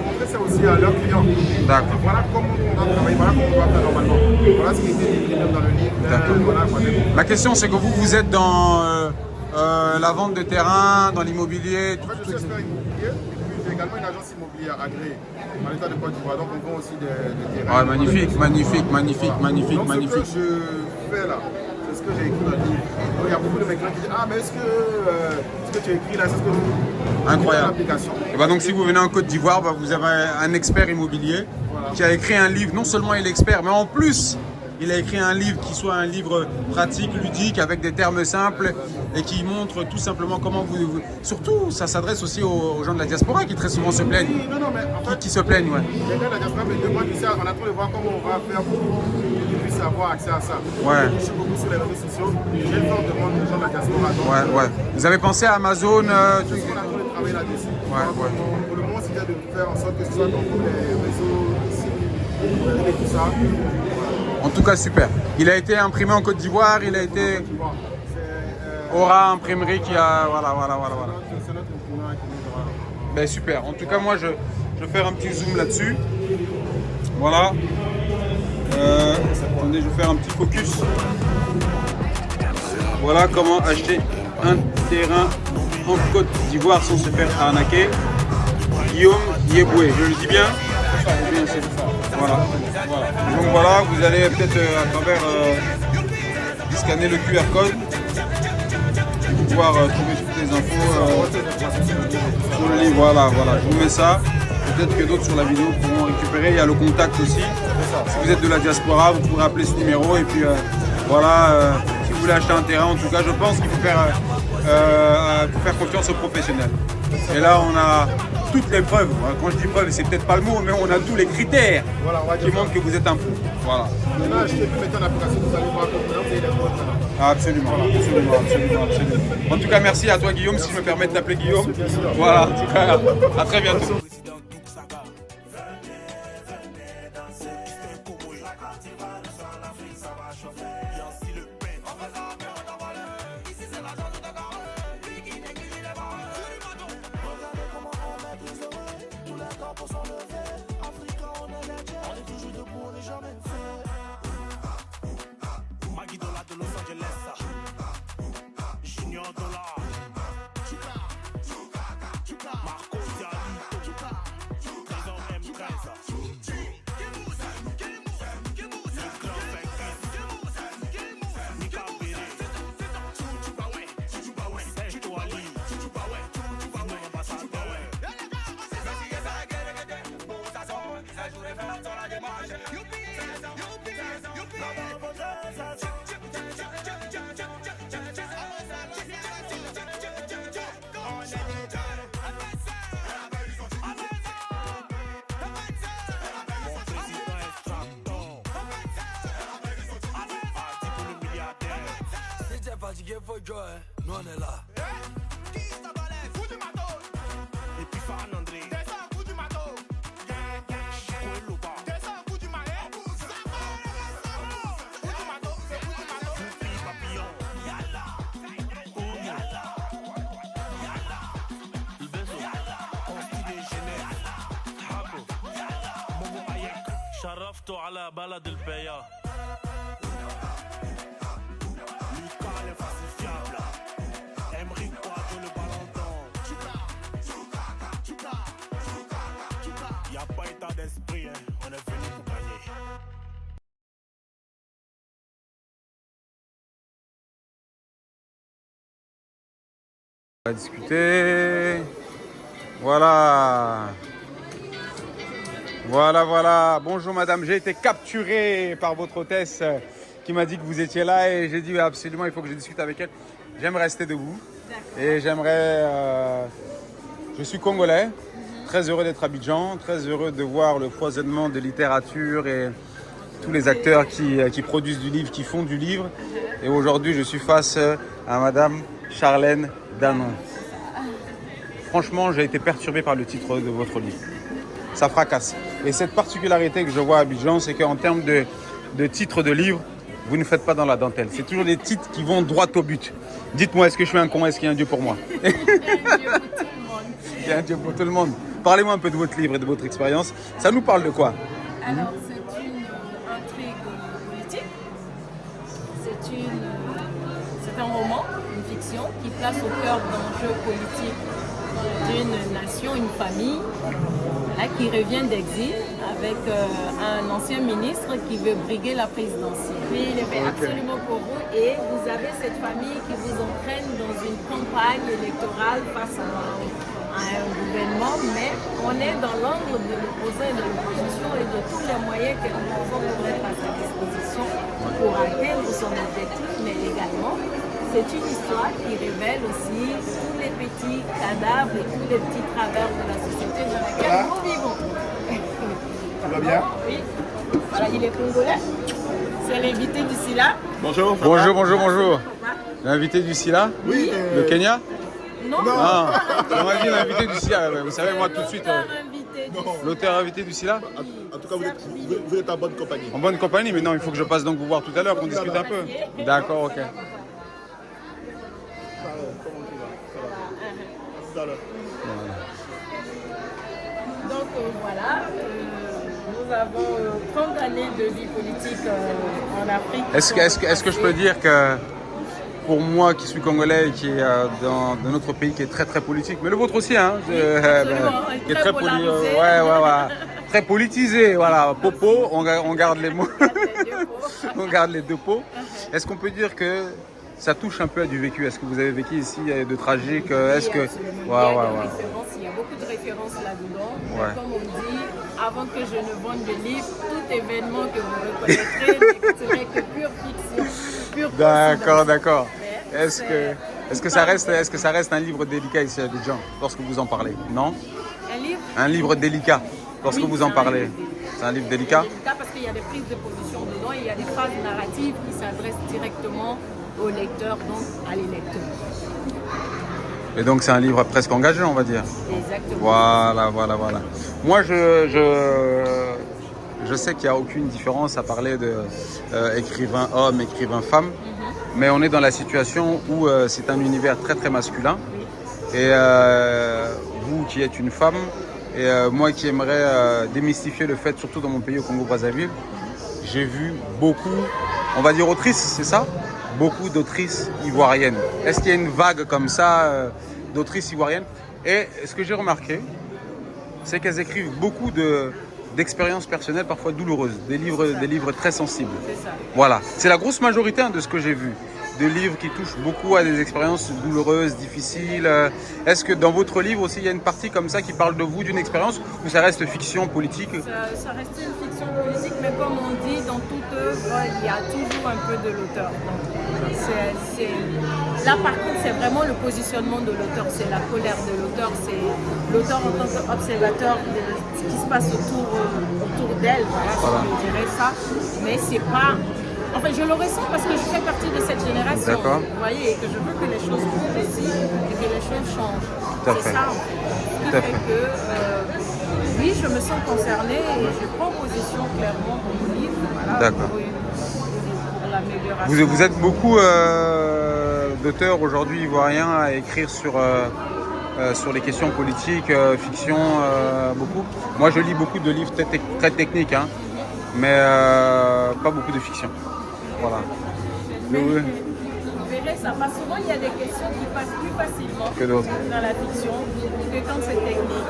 montrer ça aussi à leurs clients. D'accord. Voilà comment on doit travailler, voilà comment on doit faire normalement. Voilà ce qui était écrit dans le livre. Voilà, la question c'est que vous êtes dans la vente de terrain, dans l'immobilier. En fait, je suis expert immobilier et puis j'ai également une agence immobilière agréée dans l'état de Côte d'Ivoire. Donc on vend aussi des terrains. Ouais, magnifique. Donc ce que je fais là, c'est ce que j'ai écrit dans le livre. Donc il y a beaucoup de mecs qui disent ah mais est-ce que tu as écrit là, c'est ce que tu incroyable. Et bah donc si vous venez en Côte d'Ivoire, bah, vous avez un expert immobilier qui a écrit un livre. Non seulement il est expert, mais en plus il a écrit un livre qui soit un livre pratique, ludique, avec des termes simples et qui montre tout simplement comment vous... Surtout, ça s'adresse aussi aux gens de la diaspora qui très souvent se plaignent. Oui, non, mais en fait, qui se plaignent, ouais. Les gens de la diaspora me demandent ici, on attend de voir comment on va faire pour qu'ils puissent avoir accès à ça. Ouais. Je suis beaucoup sur les réseaux sociaux, j'ai une forte demande des gens de la diaspora. Donc, ouais. Vous avez pensé à Amazon on a de travailler là-dessus. Pour le moment, c'était de faire en sorte que ce soit dans tous les réseaux ici, et tout ça. En tout cas, super. Il a été imprimé en Côte d'Ivoire, il a été... Aura Imprimerie qui a... Voilà. C'est notre imprimeur qui nous... Ben, super. En tout cas, moi, je vais faire un petit zoom là-dessus. Voilà. Attendez, je vais faire un petit focus. Voilà comment acheter un terrain en Côte d'Ivoire sans se faire arnaquer. Guillaume Yeboué, je le dis bien. Voilà. Donc voilà, vous allez peut-être à travers scanner le QR code pour pouvoir trouver toutes les infos sur le livre. Voilà, je vous mets ça. Peut-être que d'autres sur la vidéo pourront récupérer. Il y a le contact aussi. Si vous êtes de la diaspora, vous pourrez appeler ce numéro. Et puis voilà, si vous voulez acheter un terrain, en tout cas, je pense qu'il faut faire confiance aux professionnels. Et là, on a toutes les preuves. Quand je dis preuves, c'est peut-être pas le mot, mais on a tous les critères qui montrent que vous êtes un pro. Voilà. Maintenant, je peux mettre en application, vous allez voir que vous avez les autres. Absolument. En tout cas, merci à toi, Guillaume, si je me permets de t'appeler Guillaume. Voilà, en tout cas, à très bientôt. Junior Dollar, Marco Dialito, fue yo, no en el A. Et puis Farhan André. شرفت على بلد البيا. Lucas l'infalsifiable. Emery Quadro le Valentin. Y'a pas état d'esprit, hein. On est venu pour gagner. On va discuter. Voilà. Voilà. Bonjour madame, j'ai été capturé par votre hôtesse qui m'a dit que vous étiez là et j'ai dit absolument il faut que je discute avec elle. J'aime rester debout et j'aimerais... je suis congolais, très heureux d'être à Abidjan, très heureux de voir le foisonnement de littérature et tous les acteurs qui produisent du livre, qui font du livre. Et aujourd'hui je suis face à madame Charlène Danon. Franchement, j'ai été perturbé par le titre de votre livre. Ça fracasse. Et cette particularité que je vois à Abidjan, c'est qu'en termes de titres de livres, vous ne faites pas dans la dentelle. C'est toujours des titres qui vont droit au but. Dites-moi, est-ce que je suis un con? Est-ce qu'il y a un Dieu pour moi? Il y a un Dieu pour tout le monde. Il y a un Dieu pour tout le monde. Parlez-moi un peu de votre livre et de votre expérience. Ça nous parle de quoi? Alors, c'est une intrigue politique. C'est un roman, une fiction, qui place au cœur d'enjeux politiques d'une nation, une famille, là, qui revient d'exil avec un ancien ministre qui veut briguer la présidentielle. Lui, il est fait absolument pour vous et vous avez cette famille qui vous entraîne dans une campagne électorale face à un gouvernement, mais on est dans l'ombre de l'opposant et de l'opposition et de tous les moyens que l'opposant pourrait mettre à sa disposition pour atteindre son objectif, mais également c'est une histoire qui révèle aussi tous les petits cadavres et tous les petits travers de la société dans laquelle nous vivons. Ça va bien? Oui. Voilà, il est congolais. C'est l'invité du SILA. Bonjour. Bonjour. L'invité du SILA? Oui. Le Kenya? Non. Ah, on m'a dit l'invité du SILA. Vous savez, moi tout de suite. L'auteur invité du SILA? En tout cas, vous êtes en bonne compagnie. En bonne compagnie, mais non, il faut que je passe donc vous voir tout à l'heure, qu'on discute un peu. D'accord, ok. Donc voilà, nous avons 30 années de vie politique en Afrique. Est-ce que je peux dire que pour moi qui suis congolais et qui est dans notre pays qui est très très politique, mais le vôtre aussi, hein, Absolument, qui est très politisé, voilà, popo, on garde les mots, on garde les deux pots. Est-ce qu'on peut dire que ça touche un peu à du vécu? Est-ce que vous avez vécu ici de tragique? Est-ce que il y a beaucoup de références là-dedans. Ouais. Comme on dit, avant que je ne vende de livres, tout événement que vous reconnaîtrez ne serait que pure fiction. D'accord. Est-ce que ça reste un livre délicat ici à Abidjan lorsque vous en parlez? Non? Un livre délicat lorsque vous en parlez. C'est un livre délicat? Parce qu'il y a des prises de position dedans et il y a des phrases narratives qui s'adressent directement au lecteur, donc à l'électeur. Et donc c'est un livre presque engagé, on va dire. Exactement. Voilà. Moi, je sais qu'il n'y a aucune différence à parler de écrivain homme, écrivain femme, mais on est dans la situation où c'est un univers très très masculin. Et vous qui êtes une femme, et moi qui aimerais démystifier le fait, surtout dans mon pays, au Congo-Brazzaville, j'ai vu beaucoup, on va dire autrices, c'est ça? Beaucoup d'autrices ivoiriennes. Est-ce qu'il y a une vague comme ça d'autrices ivoiriennes? Et ce que j'ai remarqué, c'est qu'elles écrivent beaucoup d'expériences personnelles, parfois douloureuses, des livres très sensibles. C'est ça. Voilà, c'est la grosse majorité de ce que j'ai vu. De livres qui touchent beaucoup à des expériences douloureuses, difficiles. Est-ce que dans votre livre aussi, il y a une partie comme ça qui parle de vous, d'une expérience, ou ça reste fiction politique? Ça reste une fiction politique, mais comme on dit, dans toute œuvre, il y a toujours un peu de l'auteur. Là, par contre, c'est vraiment le positionnement de l'auteur, c'est la colère de l'auteur, c'est l'auteur en tant qu'observateur de ce qui se passe autour d'elle, voilà, si je dirais ça. Mais c'est pas Enfin, je le ressens parce que je fais partie de cette génération. D'accord. Vous voyez, et que je veux que les choses bougent aussi et que les choses changent. Tout à C'est fait. ça, en fait. Ce qui Tout à fait fait. que, oui, je me sens concernée et je prends position clairement pour le livre. Voilà, D'accord. pour l'amélioration. Vous êtes beaucoup d'auteurs aujourd'hui ivoiriens à écrire sur les questions politiques, fiction, beaucoup. Moi, je lis beaucoup de livres très techniques, hein, mais pas beaucoup de fiction. Voilà. Mais Oui. vous verrez, ça passe souvent, il y a des questions qui passent plus facilement Que d'autres. dans la fiction que quand c'est technique.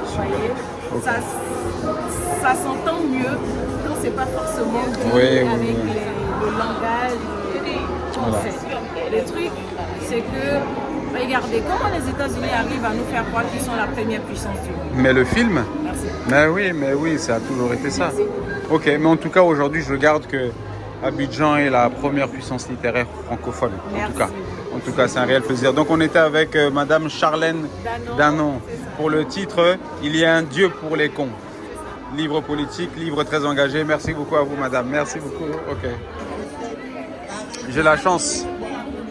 Vous voyez, Ok. ça s'entend mieux quand c'est pas forcément dit Oui, avec oui. le langage qu'on Voilà. sait. Le truc, c'est que, regardez, comment les États-Unis arrivent à nous faire croire qu'ils sont la première puissance du monde. Mais le film, Merci. mais oui, ça a toujours été ça. Ok, mais en tout cas, aujourd'hui, je regarde que Abidjan est la première puissance littéraire francophone. Merci. En tout cas, c'est un réel plaisir. Donc, on était avec Madame Charlène Danon pour le titre « Il y a un Dieu pour les cons ». Livre politique, livre très engagé. Merci beaucoup à vous, Madame. Merci beaucoup. Ok. J'ai la chance,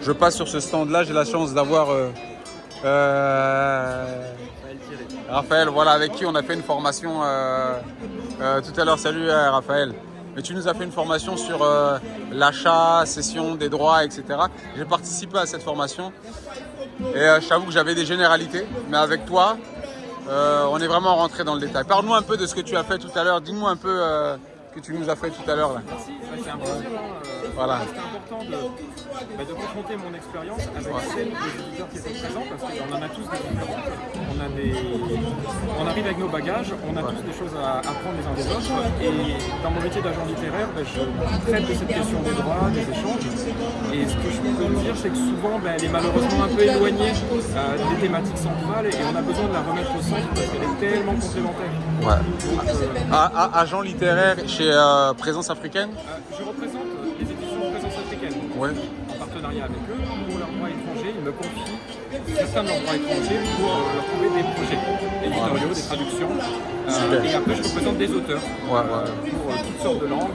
je passe sur ce stand-là, j'ai la chance d'avoir Raphaël, voilà, avec qui on a fait une formation tout à l'heure. Salut Raphaël. Mais tu nous as fait une formation sur l'achat, cession des droits, etc. J'ai participé à cette formation et je t'avoue que j'avais des généralités, mais avec toi, on est vraiment rentré dans le détail. Parle-nous un peu de ce que tu as fait tout à l'heure. Dis-nous un peu que tu nous as fait tout à l'heure. Merci, c'est un plaisir. Voilà. C'était important de confronter mon expérience avec celle des éditeurs qui étaient présents parce qu'on en a tous des différentes. On arrive avec nos bagages, on a tous des choses à apprendre les uns des autres. Et dans mon métier d'agent littéraire, je traite de cette question des droits, des échanges. Et ce que je peux vous dire, c'est que souvent, elle est malheureusement un peu éloignée des thématiques centrales et on a besoin de la remettre au centre parce qu'elle est tellement complémentaire. Ouais. Agent littéraire chez Présence Africaine. Je représente les éditions Présence Africaine. Ouais. En partenariat avec eux, pour leurs droits étrangers, ils me confient certains de leurs droits étrangers pour leur trouver des projets éditoriaux, des traductions. Et après, je représente des auteurs pour toutes sortes de langues,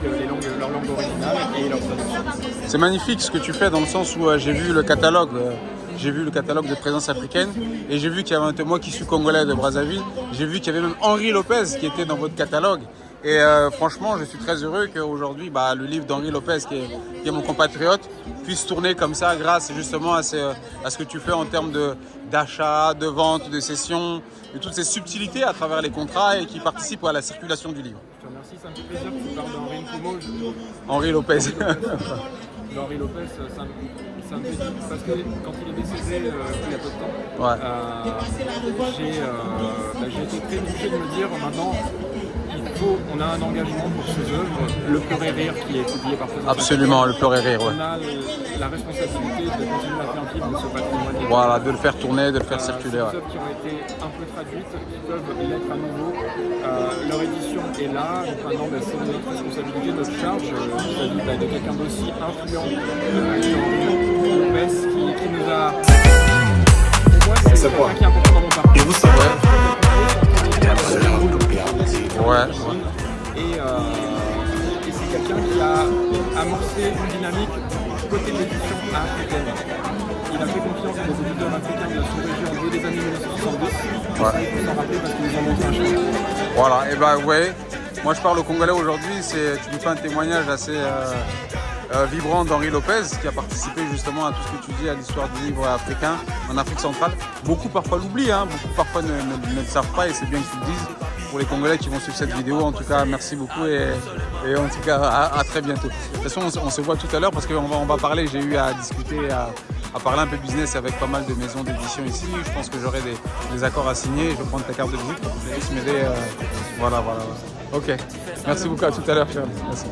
leur langue originale et leurs traductions. C'est magnifique ce que tu fais dans le sens où j'ai vu le catalogue. J'ai vu le catalogue de Présence Africaine et j'ai vu qu'il y avait moi qui suis congolais de Brazzaville, j'ai vu qu'il y avait même Henri Lopez qui était dans votre catalogue. Et franchement, je suis très heureux qu'aujourd'hui, le livre d'Henri Lopez, qui est mon compatriote, puisse tourner comme ça grâce justement à ce que tu fais en termes d'achat, de vente, de cession, et toutes ces subtilités à travers les contrats et qui participent à la circulation du livre. Je te remercie, ça me fait plaisir que tu parles d'Henri Nkomo. Henri Lopez. Henri Lopez, ça me fait dire, parce que quand il est décédé il y a peu de temps, j'ai été très touché de me dire maintenant, on a un engagement pour ces œuvres, Le Pleur et Rire qui est publié par Présence. Absolument, Le Pleur et Rire, ouais. On a la responsabilité de continuer à faire vivre ce patrimoine. Voilà, de le faire tourner, de le faire circuler. Ces œuvres qui ont été un peu traduites, qui peuvent l'être à nouveau. Leur édition est là, donc maintenant c'est notre responsabilité, notre charge vis-à-vis de quelqu'un d'aussi influent qui nous a... Pour moi, c'est quelqu'un qui est important dans mon parcours. Et vous savez, et c'est quelqu'un qui a amorcé une dynamique côté de l'édition africaine. Il a fait confiance à des éditeurs africains de la sous-région dès les années 1970. Il faut s'en rappeler parce qu'ils nous ont montré un chemin. Voilà, et ouais. Moi je parle au Congolais aujourd'hui, tu nous fais un témoignage assez vibrant d'Henri Lopez qui a participé justement à tout ce que tu dis à l'histoire du livre africain en Afrique centrale. Beaucoup parfois l'oublient, beaucoup parfois ne le savent pas et c'est bien que tu le dises. Pour les Congolais qui vont suivre cette vidéo, en tout cas merci beaucoup et en tout cas à très bientôt. De toute façon on se voit tout à l'heure parce qu'on va parler, j'ai eu à discuter, à parler un peu business avec pas mal de maisons d'édition ici. Je pense que j'aurai des accords à signer, je vais prendre ta carte de visite pour que tu puisses m'aider. Voilà. Ok, merci beaucoup, à tout à l'heure. Merci.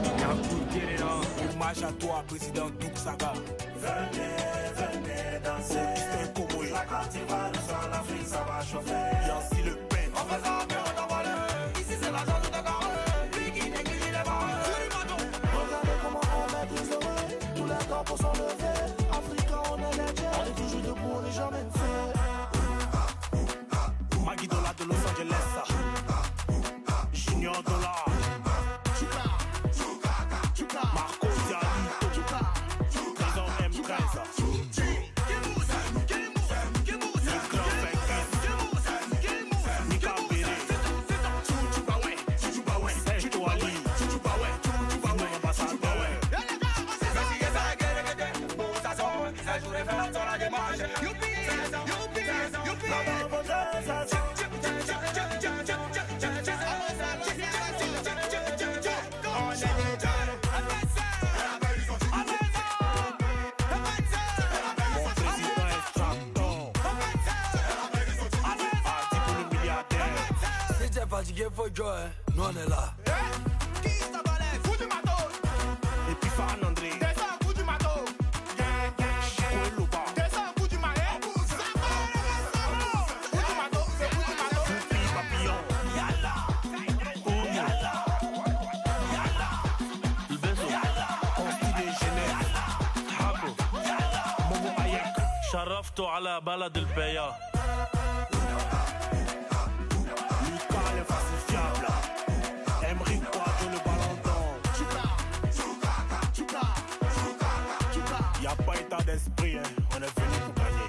Hommage à toi, président Douk Saga. Venez danser. Augustin Komoé. La Côte d'Ivoire, nous sommes l'Afrique, ça va chauffer. Yancy Le Pen. On fait ça bien, on envoie le. Ici c'est la zone de Dakar. Lui qui néglige les barres. Regardez comment on maîtrise le bruit. Tous les corps sont levés. Africains, on est les dieux. On est toujours debout, on n'est jamais fait. Maggie Dollar de Los Angeles. Junior Dollar. Marco Diali. Fatigué, faut jouer, nous on est là. Qui ça balèze? Coup du matos. Et puis Fan André. Descends un coup du matos. Descends un coup du marais. Coup du matos, c'est coup du matos. Foupi papillon. Yalla. Yalla. Le beso. Constille Genève. Habo. Momo Ayak. شرفته على بلد البيا. Y'a pas état d'esprit, hein. On est venu pour gagner.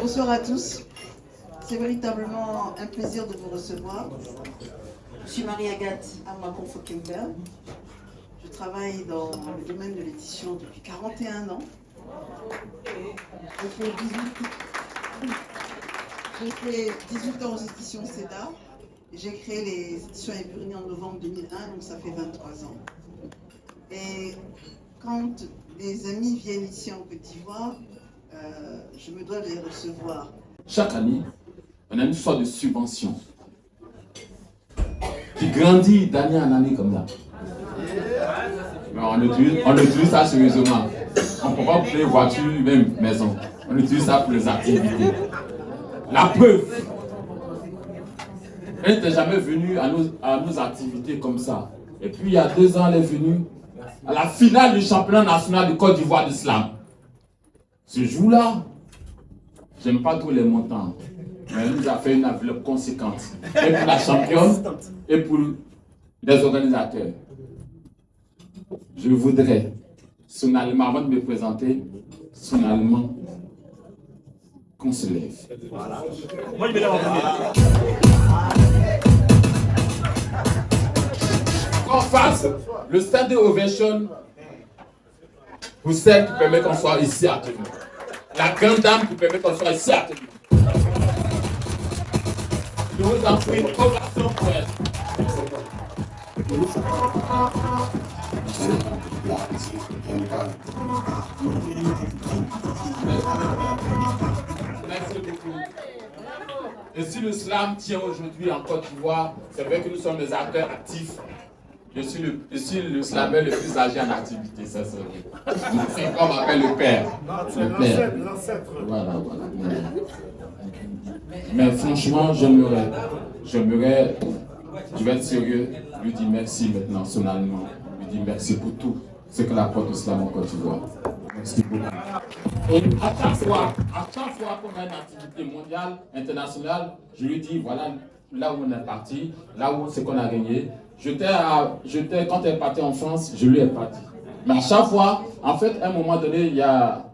Bonsoir à tous. C'est véritablement un plaisir de vous recevoir. Je suis Marie-Agathe Amakon-Fokember. Je travaille dans le domaine de l'édition depuis 41 ans. J'ai fait 18 ans aux éditions CEDA. J'ai créé les éditions Épurini en novembre 2001, donc ça fait 23 ans. Et quand des amis viennent ici en Côte d'Ivoire, je me dois de les recevoir. Chaque année, on a une sorte de subvention qui grandit d'année en année comme ça. Mais on utilise ça sérieusement. On ne peut pas payer voiture, même maison. On utilise ça pour les activités. La preuve, elle n'était jamais venue à nos activités comme ça. Et puis il y a 2 ans, elle est venue à la finale du championnat national de Côte d'Ivoire d'Islam. Ce jour-là, j'aime pas tous les montants, mais elle nous a fait une enveloppe conséquente. Et pour la championne, et pour les organisateurs. Je voudrais, sonalement, avant de me présenter, sonalement, qu'on se lève. Voilà. Qu'on fasse le stand ovation pour celle qui permet qu'on soit ici à tenir. La grande dame qui permet qu'on soit ici à tenir. Je vous en prie, une ovation pour elle. Merci beaucoup. Et si le slam tient aujourd'hui en Côte d'Ivoire, c'est vrai que nous sommes des acteurs actifs. Je suis le slammer le plus âgé en activité, ça c'est vrai. C'est comme on appelle le père. Le père. Voilà. Mais franchement, j'aimerais, je vais être sérieux, lui dire merci maintenant, sonalement. Lui dire merci pour tout ce que la porte islam en Côte d'Ivoire. Merci beaucoup. Et à chaque fois qu'on a une activité mondiale, internationale, je lui dis voilà là où on est parti, là où c'est qu'on a gagné. Quand elle est partie en France, je lui ai pas dit. Mais à chaque fois, en fait, à un moment donné, il y a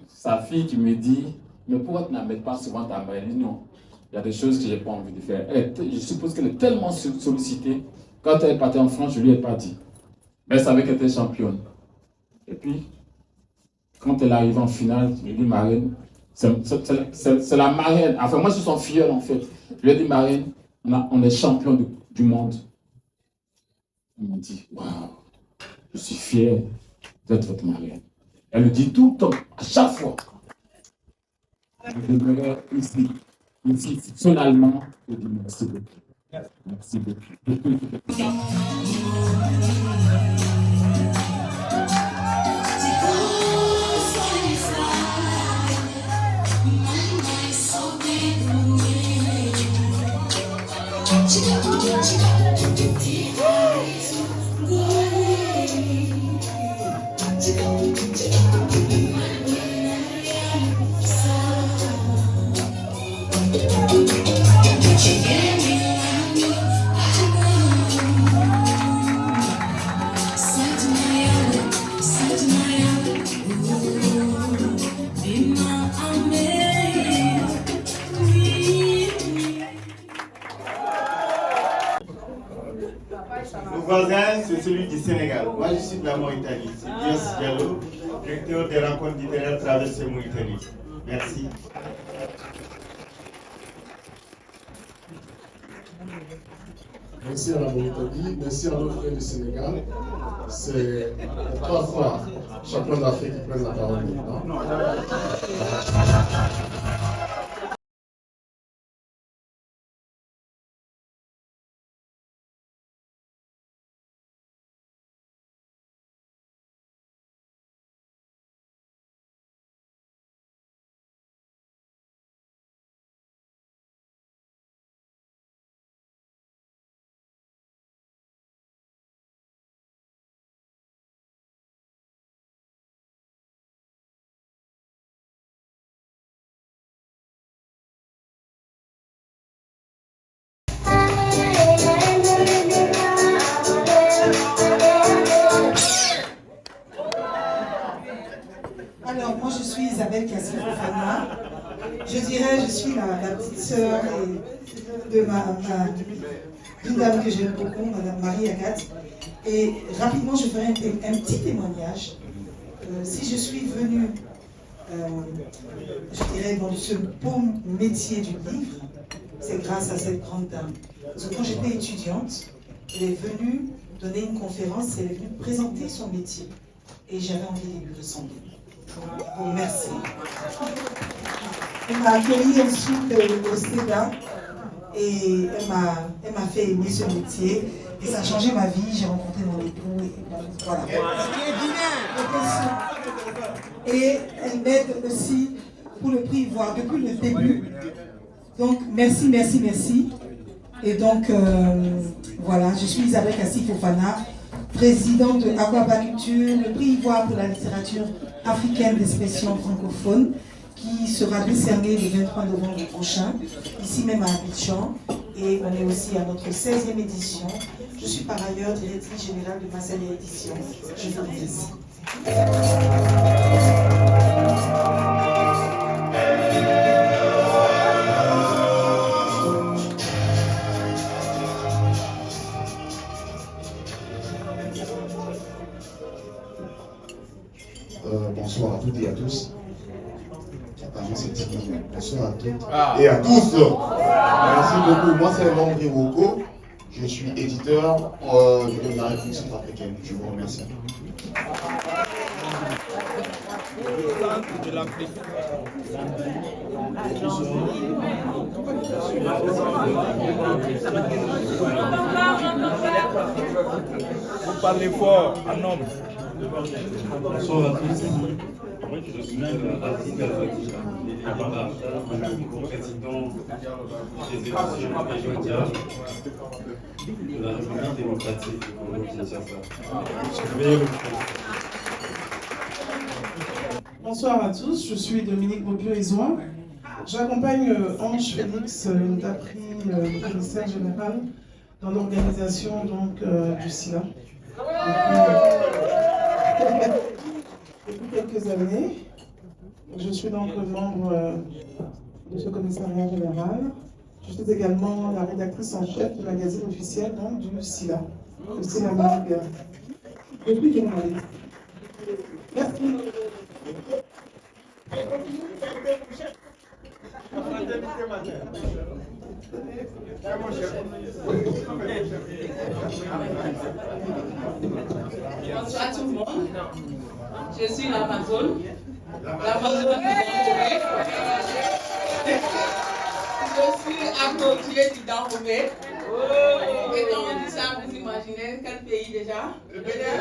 sa fille qui me dit mais pourquoi tu n'amènes pas souvent ta mère? Non, il y a des choses que je n'ai pas envie de faire. Je suppose qu'elle est tellement sollicitée. Quand elle est partie en France, je ne lui ai pas dit. Mais elle savait qu'elle était championne. Et puis, quand elle arrive en finale, je lui ai dit marraine, c'est la marraine. Enfin, moi, je suis son filleul en fait. Je lui ai dit marraine, on est champion du monde. Elle m'a dit waouh, je suis fier d'être votre marraine. Elle le dit tout le temps, à chaque fois. Je voudrais ici, sonalement, je dis merci beaucoup. Merci beaucoup. Le voisin, c'est celui du Sénégal. Moi, je suis de la Mauritanie. C'est Dias Diallo, directeur des rencontres littéraires Traversée Mauritanie. Merci. Merci à la Mauritanie, merci à nos frères du Sénégal. C'est 3 fois champion d'Afrique qui prennent la parole maintenant. je suis Isabelle Kassi-Fofana. Je dirais, je suis la petite sœur d'une dame que j'aime beaucoup, Madame Marie-Agathe. Et rapidement, je ferai un petit témoignage. Si je suis venue, je dirais, dans ce beau métier du livre, c'est grâce à cette grande dame. Parce que quand j'étais étudiante, elle est venue donner une conférence, elle est venue présenter son métier. Et j'avais envie de lui ressembler. Bon, merci. Elle m'a accueilli ensuite au SEDA et elle m'a fait aimer ce métier. Et ça a changé ma vie, j'ai rencontré mon époux et voilà. Et elle m'aide aussi pour le prix Ivoire depuis le début. Donc merci, merci, merci. Et donc voilà, je suis Isabelle Kassi-Fofana, présidente de Aquabaculture, le prix Ivoire pour la littérature africaine d'expression francophone, qui sera décerné le 23 novembre prochain, ici même à Abidjan. Et on est aussi à notre 16e édition. Je suis par ailleurs directrice générale de Massalia Édition. Je vous remercie. Bonsoir à toutes et à tous. Apparemment c'est timide. Bonsoir à toutes et à tous. Merci beaucoup. Moi c'est Landry Woko. Je suis éditeur de la République centrafricaine. Je vous remercie. Vous parlez fort, un homme. Bonsoir à tous. Je suis Rafik Al-Fati, président des élections régionales de la République démocratique du Congo-Kinshasa. Bonsoir à tous, je suis Dominique Beaupieux-Isoin. J'accompagne Ange Félix Ndapri, le commissaire général, dans l'organisation du SILA. Depuis quelques années, je suis donc membre de ce commissariat général. Je suis également la rédactrice en chef du magazine officiel du SILA, le SILA Mag. Je suis journaliste. Merci. Bonsoir tout le monde. Je suis l'Amazone. L'Amazone je suis appropriée du Dahomey. Et quand on dit ça, vous imaginez quel pays déjà? Le Bénin.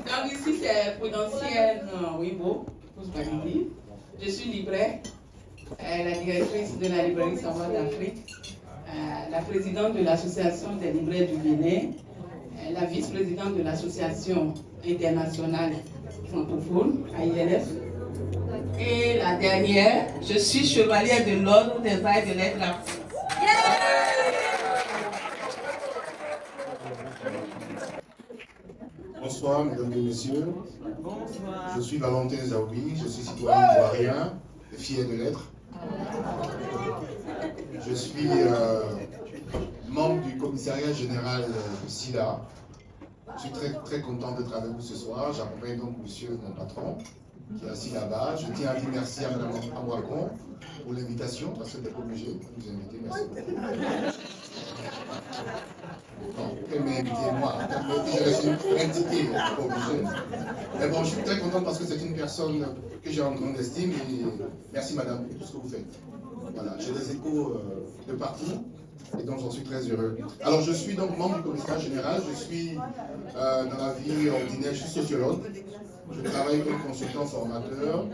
Donc ici c'est Prudentielle Wibo, je suis libraire, la directrice de la librairie Savoir d'Afrique, la présidente de l'association des libraires du Bénin, la vice-présidente de l'association internationale francophone, AILF, et la dernière, je suis chevalière de l'ordre des arts et de lettres africaines. Bonsoir, mesdames et messieurs. Bonsoir. Je suis Valentin Zaoubi, je suis citoyen ivoirien, fier de l'être. Je suis membre du commissariat général du SILA. Je suis très content d'être avec vous ce soir. J'accompagne donc monsieur, mon patron, qui est assis là-bas. Je tiens à dire merci à Mme Amouakon pour l'invitation, parce qu'elle n'est pas obligée de nous inviter. Merci beaucoup. Non, elle m'a invité, moi. Je suis indiqué, pas obligé. Mais bon, je suis très content parce que c'est une personne que j'ai en grande estime. Et merci, madame, pour tout ce que vous faites. Voilà, j'ai des échos de partout. Et donc, j'en suis très heureux. Alors, je suis donc membre du commissariat général. Je suis dans la vie ordinaire, je suis sociologue. Je travaille comme consultant formateur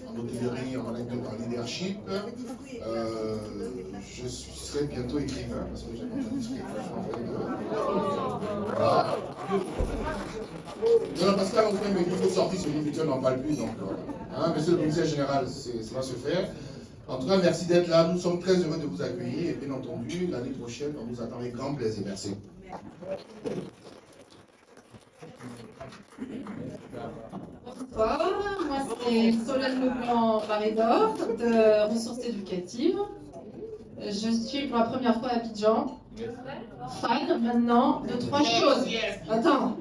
en hôtellerie, en leadership. Je serai bientôt écrivain parce que j'ai mon manuscrit. Voilà. Non, parce que là, on fait mes livres sortis sur l'Invité, on n'en parle plus. Donc, hein, monsieur le commissaire général, ça va se faire. En tout cas, merci d'être là. Nous sommes très heureux de vous accueillir. Et bien entendu, l'année prochaine, on vous attend avec grand plaisir. Merci. Bonsoir, moi c'est Solène Leblanc-Barédor de Ressources Éducatives. Je suis pour la première fois à Abidjan, fan maintenant de 3 choses. Attends.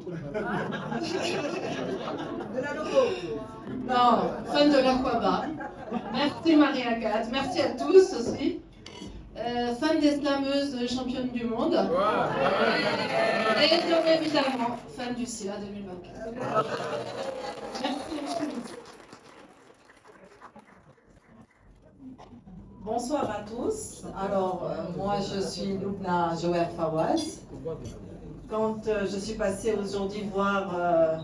De la logo. Non, fan de l'Aquaba. Merci Marie-Agathe, merci à tous aussi. Fan des slameuses championnes du monde. Et bien évidemment, fan du SILA 2024. Merci. Bonsoir à tous. Alors, moi, je suis Loubna Joher Fawaz. Quand je suis passée aujourd'hui voir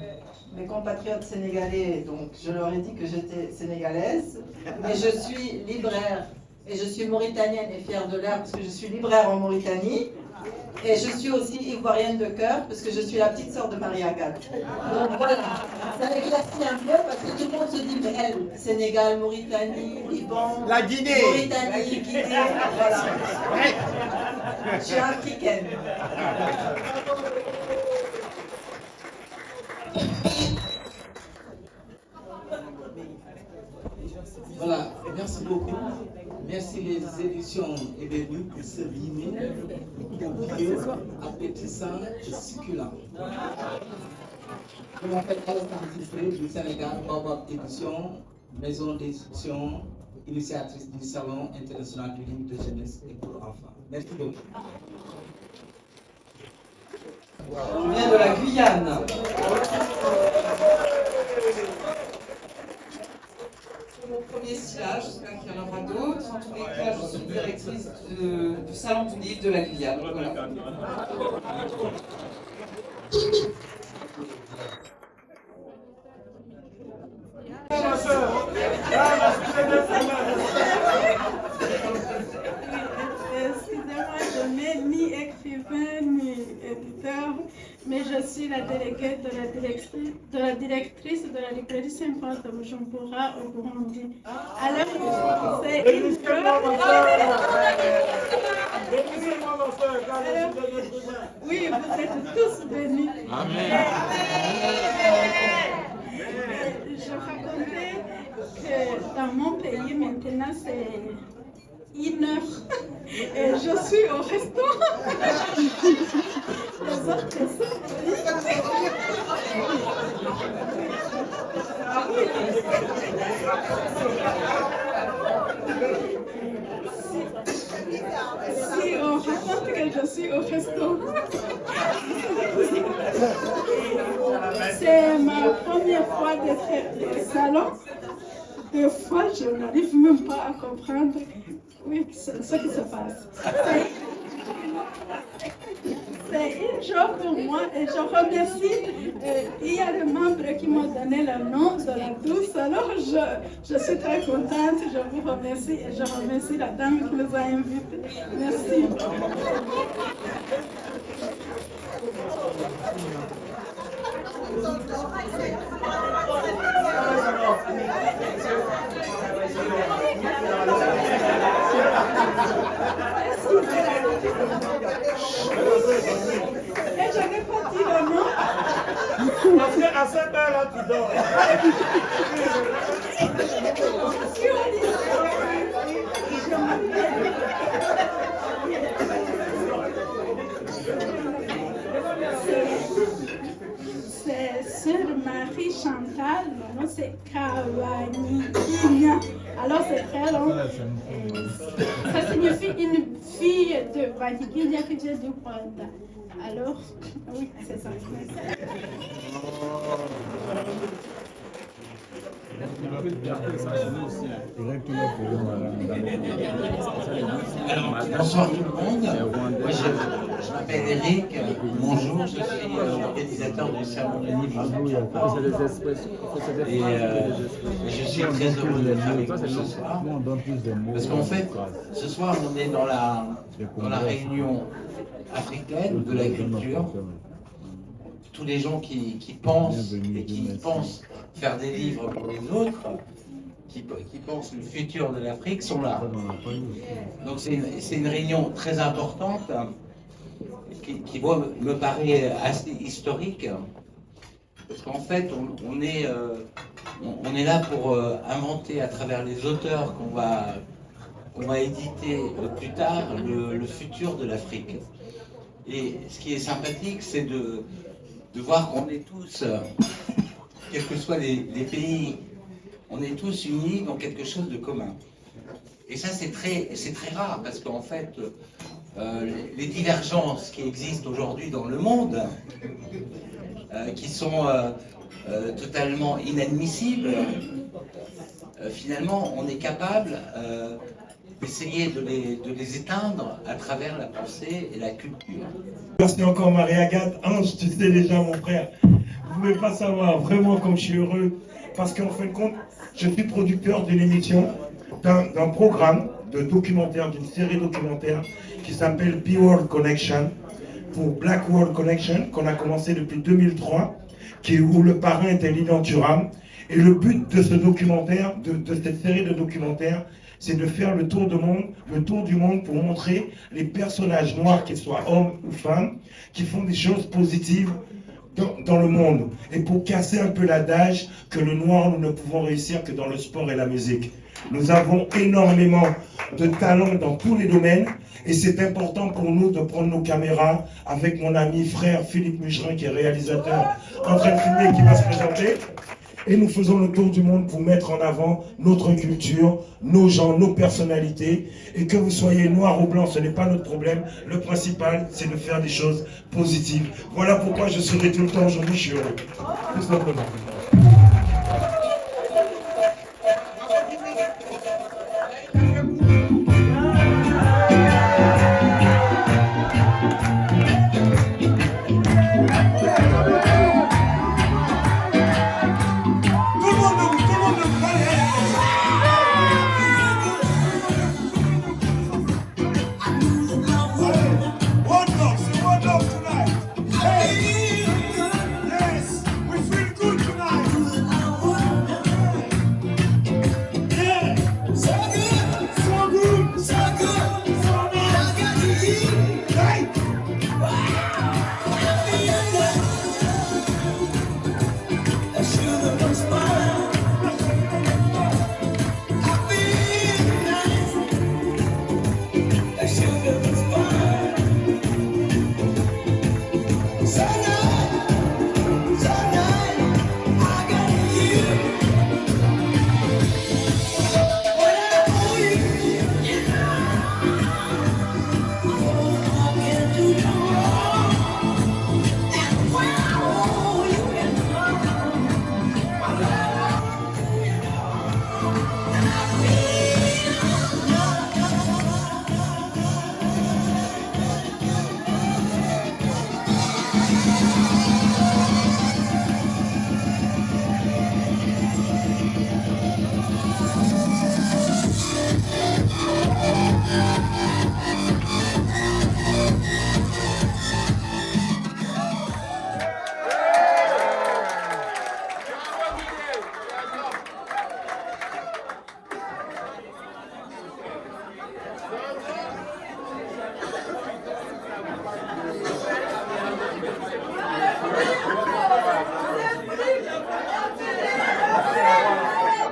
mes compatriotes sénégalais, donc je leur ai dit que j'étais sénégalaise, mais je suis libraire et je suis mauritanienne et fière de l'art parce que je suis libraire en Mauritanie. Et je suis aussi ivoirienne de cœur parce que je suis la petite sœur de Marie-Agathe. Donc voilà, ça éclaircit un peu parce que tout le monde se dit, mais elle, Sénégal, Mauritanie, Liban, La Guinée. Mauritanie, Guinée, voilà. Je suis africaine. Voilà, merci beaucoup. Merci les éditions évenues pour ce dîner copieux, appétissant et succulent. Je m'appelle Alexandre Sistré du Sénégal, Baobab Édition, maison d'édition, initiatrice du Salon international du livre de jeunesse et pour enfants. Merci beaucoup. Je viens de la Guyane. C'est mon premier SILA, j'espère qu'il y en aura d'autres. En tous les cas, je suis directrice du Salon du livre de la Guyane. Voilà. Excusez-moi, je n'ai ni écrivain ni éditeur, mais je suis la déléguée de la directrice de la librairie Saint-Paul de Bujumbura au Burundi. Alors, c'est une oui, vous êtes tous bénis. Amen. Je racontais que dans mon pays, maintenant, c'est 1h. Et je suis au resto. Les autres si on raconte que je suis au resto, c'est ma première fois d'être au salon. Des fois, je n'arrive même pas à comprendre ce qui se passe. C'est une joie pour moi et je remercie. Il y a des membres qui m'ont donné le nom de la douce. Alors, je suis très contente. Je vous remercie et je remercie la dame qui nous a invités. Merci. Et je n'ai pas dit le nom. Parce qu'à cette heure-là, tu dors. C'est Sœur Marie Chantal, mon nom c'est Kawani Kinya. Alors c'est très long. Ça signifie une fille de Vatikinya que j'ai du Rwanda. Alors, oui, c'est ça. Alors, bonsoir tout le monde. Moi, je m'appelle Eric. Bonjour, je suis organisateur du Salon du Livre. Et je suis très heureux d'être avec vous ce soir. Parce qu'en fait, ce soir, on est dans la réunion africaine de la culture. Tous les gens qui pensent et qui pensent faire des livres pour les autres, qui pensent le futur de l'Afrique, sont là. Donc c'est une réunion très importante qui me paraît assez historique Parce qu'en fait, on est là pour inventer à travers les auteurs qu'on va éditer plus tard le futur de l'Afrique. Et ce qui est sympathique, c'est de voir qu'on est tous, quels que soient les pays, on est tous unis dans quelque chose de commun. Et ça, c'est très rare, parce qu'en fait, les divergences qui existent aujourd'hui dans le monde, qui sont totalement inadmissibles, finalement, on est capable d'essayer de les éteindre à travers la pensée et la culture. Merci encore Marie-Agathe. Ange, tu sais déjà mon frère, vous ne pouvez pas savoir vraiment comme je suis heureux, parce qu'en fin de compte, je suis producteur d'une émission, d'un programme de documentaire, d'une série documentaire qui s'appelle P-World Connection, pour Black World Connection, qu'on a commencé depuis 2003, où le parrain était Lilian Thuram. Et le but de ce documentaire, de cette série de documentaires, c'est de faire le tour du monde pour montrer les personnages noirs, qu'ils soient hommes ou femmes, qui font des choses positives dans le monde. Et pour casser un peu l'adage que le noir, nous ne pouvons réussir que dans le sport et la musique. Nous avons énormément de talent dans tous les domaines et c'est important pour nous de prendre nos caméras avec mon ami frère Philippe Mucherin qui est réalisateur en train de filmer qui va se présenter. Et nous faisons le tour du monde pour mettre en avant notre culture, nos gens, nos personnalités. Et que vous soyez noir ou blanc, ce n'est pas notre problème. Le principal, c'est de faire des choses positives. Voilà pourquoi je serai tout le temps aujourd'hui, je suis heureux. Tout simplement.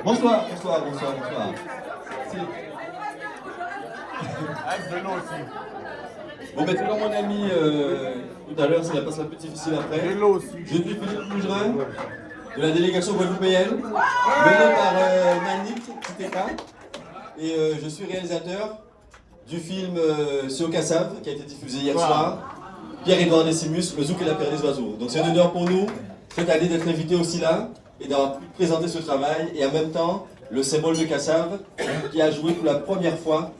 Bonsoir. Bon, ben, tu vois mon ami tout à l'heure, s'il a pas un peu difficile après. Je suis Philippe Mucherin, de la délégation guadeloupéenne, mené par Manit Titeka. Et je suis réalisateur du film C'est au Kassav, qui a été diffusé hier soir. Pierre-Édouard Décimus, Le Zouk et la Pierre des Oiseaux. Donc c'est un honneur pour nous, cette année, d'être invité aussi là, et d'avoir pu présenter ce travail, et en même temps, le symbole de Kassav, qui a joué pour la première fois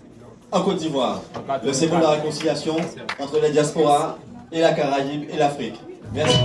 en Côte d'Ivoire. Le symbole de la réconciliation entre la diaspora et la Caraïbe et l'Afrique. Merci.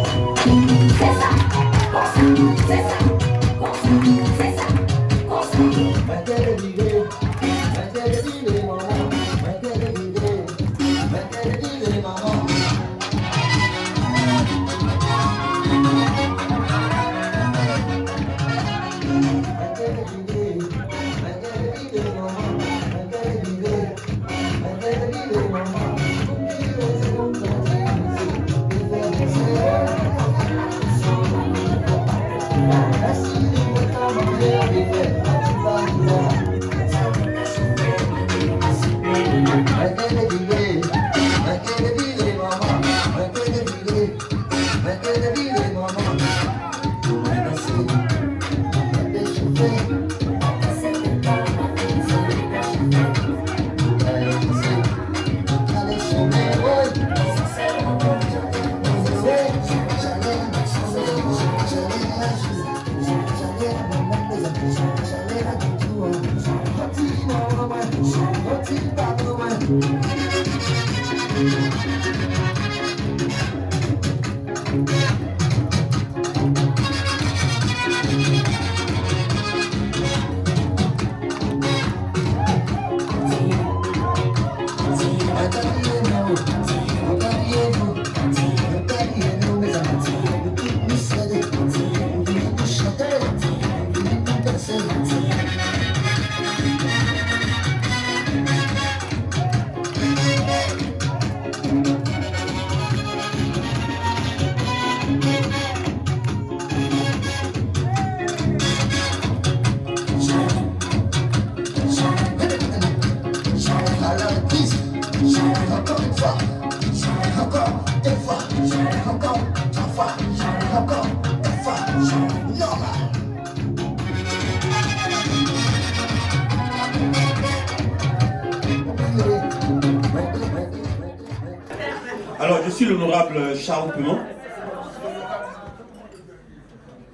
Alors, je suis l'honorable Charles Penon.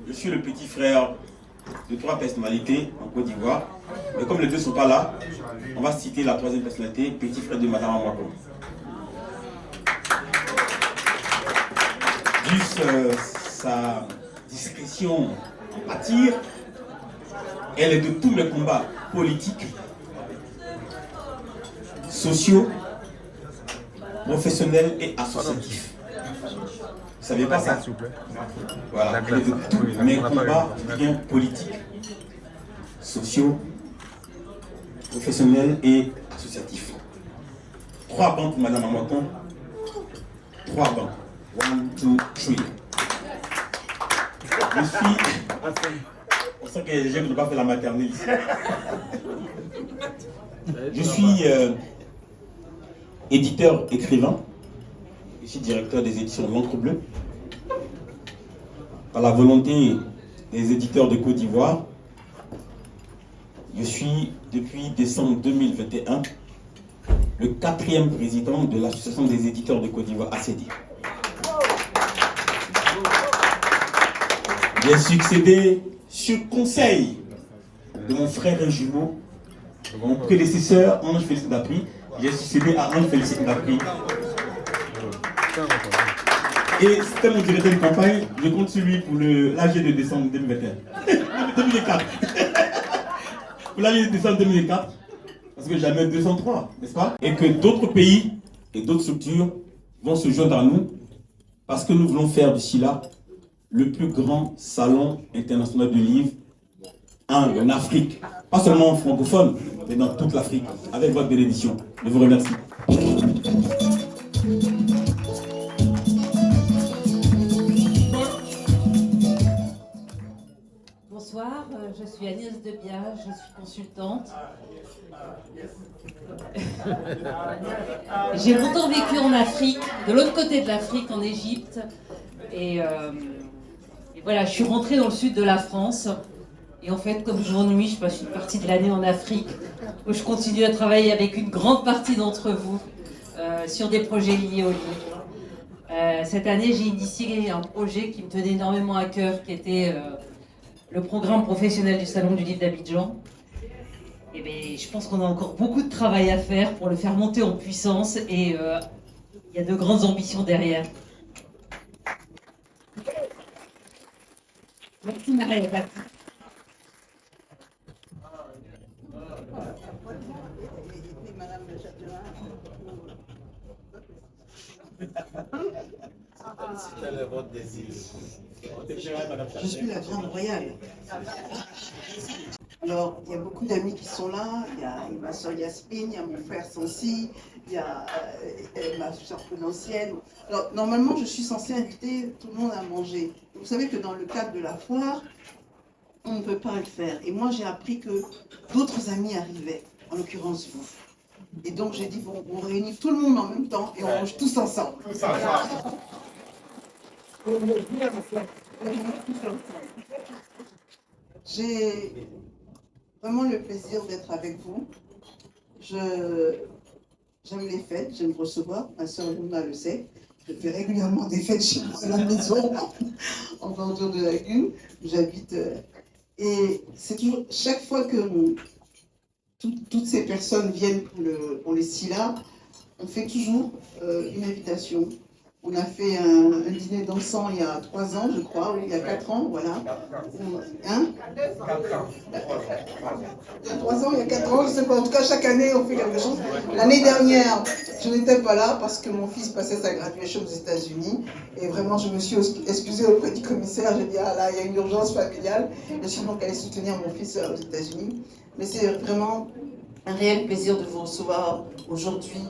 Je suis le petit frère de 3 personnalités en Côte d'Ivoire. Et comme les deux ne sont pas là, on va citer la 3e personnalité, petit frère de Madame Amoako. Juste sa discrétion en pâtir, elle est de tous mes combats politiques, sociaux, professionnels et associatifs. Vous ne savez pas ça? Voilà, elle est de tous mes combats bien politiques, sociaux, professionnels et associatifs. 3 bancs pour Madame Amoako. 3 bancs. 1, 2, 3. Je suis... On sent que les gens n'ont pas fait la maternelle ici. Je suis éditeur, écrivain. Je suis directeur des éditions de l'Encre Bleue. Par la volonté des éditeurs de Côte d'Ivoire, je suis depuis décembre 2021 le 4e président de l'Association des éditeurs de Côte d'Ivoire, ACD. J'ai succédé sur conseil de mon frère et jumeau, mon prédécesseur Ange Félix Dapri. J'ai succédé à Ange Félix Dapri. Et c'était mon directeur de campagne. Je compte sur lui pour l'AG de décembre 2021. 2004. Pour l'AG de décembre 2004. Parce que j'avais 203, n'est-ce pas? Et que d'autres pays et d'autres structures vont se joindre à nous parce que nous voulons faire d'ici là le plus grand salon international du livre en Afrique. Pas seulement francophone, mais dans toute l'Afrique, avec votre bénédiction. Je vous remercie. Bonsoir, je suis Agnès Debia, je suis consultante. J'ai longtemps vécu en Afrique, de l'autre côté de l'Afrique, en Égypte. Et voilà, je suis rentrée dans le sud de la France. Et en fait, comme je m'ennuie, je passe une partie de l'année en Afrique, où je continue à travailler avec une grande partie d'entre vous sur des projets liés au livre. Cette année, j'ai initié un projet qui me tenait énormément à cœur, qui était le programme professionnel du Salon du Livre d'Abidjan. Et bien, je pense qu'on a encore beaucoup de travail à faire pour le faire monter en puissance et il y a de grandes ambitions derrière. Merci Marie. Je suis la grande royale. Alors, il y a beaucoup d'amis qui sont là. Il y a ma soeur Yasmine, il y a mon frère Sansi, il y a ma soeur Penancienne. Alors, normalement, je suis censée inviter tout le monde à manger. Vous savez que dans le cadre de la foire, on ne peut pas le faire. Et moi, j'ai appris que d'autres amis arrivaient, en l'occurrence vous. Et donc, j'ai dit, bon, on réunit tout le monde en même temps et on mange tous ensemble. J'ai vraiment le plaisir d'être avec vous. J'aime les fêtes, j'aime recevoir. Ma soeur Luna le sait. Je fais régulièrement des fêtes chez moi à la maison, en bordure de lagune, où j'habite. Et c'est toujours, chaque fois que toutes ces personnes viennent pour les SILA, on fait toujours une invitation. On a fait un dîner dansant il y a 3 ans, je crois, ou il y a 4 ans, voilà. Hein? Il y a 3 ans, il y a 4 ans, je ne sais pas. En tout cas, chaque année, on fait quelque chose. L'année dernière, je n'étais pas là parce que mon fils passait sa graduation aux États-Unis. Et vraiment, je me suis excusée auprès du commissaire. J'ai dit, ah là, il y a une urgence familiale. Je suis donc allée soutenir mon fils aux États-Unis. Mais c'est vraiment un réel plaisir de vous recevoir aujourd'hui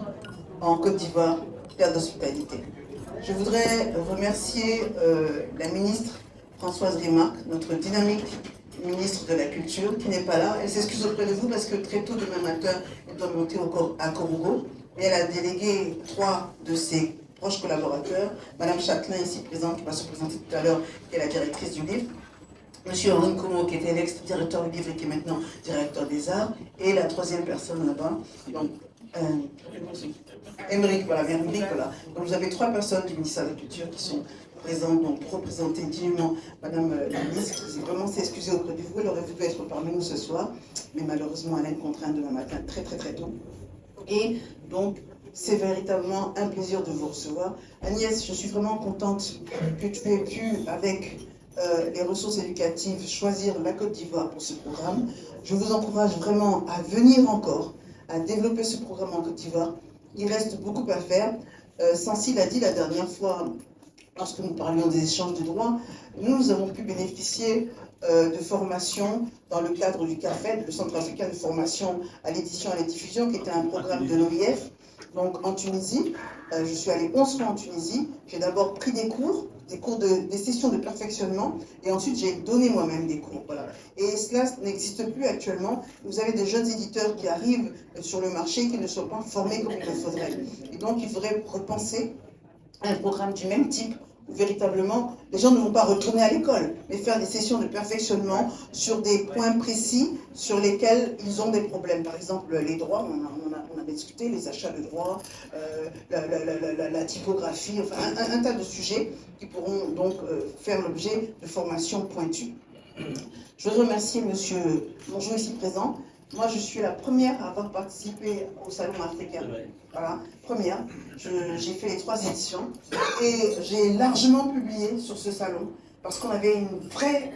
en Côte d'Ivoire, terre d'hospitalité. Je voudrais remercier la ministre Françoise Rimark, notre dynamique ministre de la Culture, qui n'est pas là. Elle s'excuse auprès de vous parce que très tôt demain matin, elle doit monter à Kourougo. Et elle a délégué 3 de ses proches collaborateurs. Madame Châtelain, ici présente, qui va se présenter tout à l'heure, qui est la directrice du livre. Monsieur Henri Como, qui était l'ex-directeur du livre et qui est maintenant directeur des arts. Et la troisième personne là-bas, donc, Émeric, voilà, bien Émeric, voilà. Donc vous avez 3 personnes du ministère de la Culture qui sont présentes, donc pour représenter dignement Madame la ministre, qui s'est vraiment excusée auprès de vous. Elle aurait voulu être parmi nous ce soir, mais malheureusement elle a une contrainte demain matin très tôt. Et donc, c'est véritablement un plaisir de vous recevoir. Agnès, je suis vraiment contente que tu aies pu, avec les ressources éducatives, choisir la Côte d'Ivoire pour ce programme. Je vous encourage vraiment à venir encore, à développer ce programme en Côte d'Ivoire. Il reste beaucoup à faire. Sancy l'a dit la dernière fois, lorsque nous parlions des échanges de droits, nous avons pu bénéficier de formation dans le cadre du CAFED, le Centre africain de formation à l'édition et à la diffusion, qui était un programme de l'OIF. Donc en Tunisie, je suis allée 11 fois en Tunisie. J'ai d'abord pris des sessions de perfectionnement, et ensuite j'ai donné moi-même des cours. Voilà. Et cela n'existe plus actuellement. Vous avez des jeunes éditeurs qui arrivent sur le marché qui ne sont pas formés comme il le faudrait. Et donc il faudrait repenser un programme du même type, où véritablement les gens ne vont pas retourner à l'école, mais faire des sessions de perfectionnement sur des points précis sur lesquels ils ont des problèmes. Par exemple, les droits, on a discuté, les achats de droits, la typographie, enfin un tas de sujets qui pourront donc faire l'objet de formations pointues. Je veux remercier Monsieur Mongeau ici présent. Moi, je suis la première à avoir participé au Salon africain. Voilà, première. J'ai fait les 3 éditions et j'ai largement publié sur ce salon parce qu'on avait une vraie,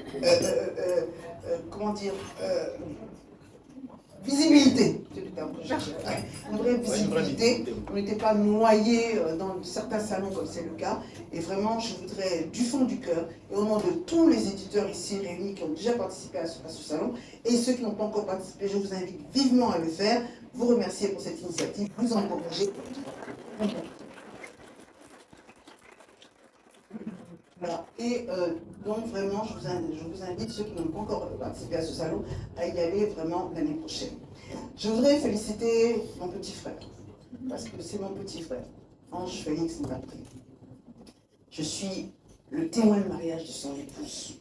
visibilité. Une vraie visibilité. On n'était pas noyé dans certains salons comme c'est le cas. Et vraiment, je voudrais du fond du cœur, et au nom de tous les éditeurs ici réunis qui ont déjà participé à ce salon, et ceux qui n'ont pas encore participé, je vous invite vivement à le faire, vous remercier pour cette initiative, vous encourager. Voilà. Et donc vraiment, je vous invite, ceux qui n'ont pas encore participé à ce salon, à y aller vraiment l'année prochaine. Je voudrais féliciter mon petit frère, parce que c'est mon petit frère, Ange Félix Mbappé. Je suis le témoin de mariage de son épouse,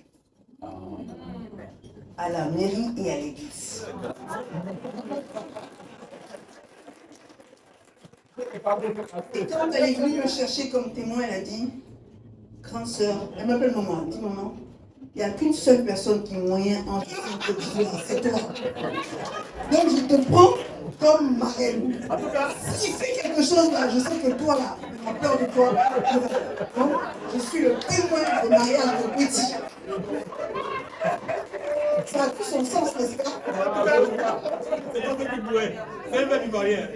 à la mairie et à l'église. Et quand elle est venue me chercher comme témoin, elle a dit, grande sœur, elle m'appelle maman, elle dit maman, il n'y a qu'une seule personne qui est moyen en c'est toi. Donc je te prends comme marraine. En tout cas, s'il fait quelque chose là, je sais que toi là, en peur de toi, donc je suis le témoin de mariage de petit. Ça a tout son sens, n'est-ce pas?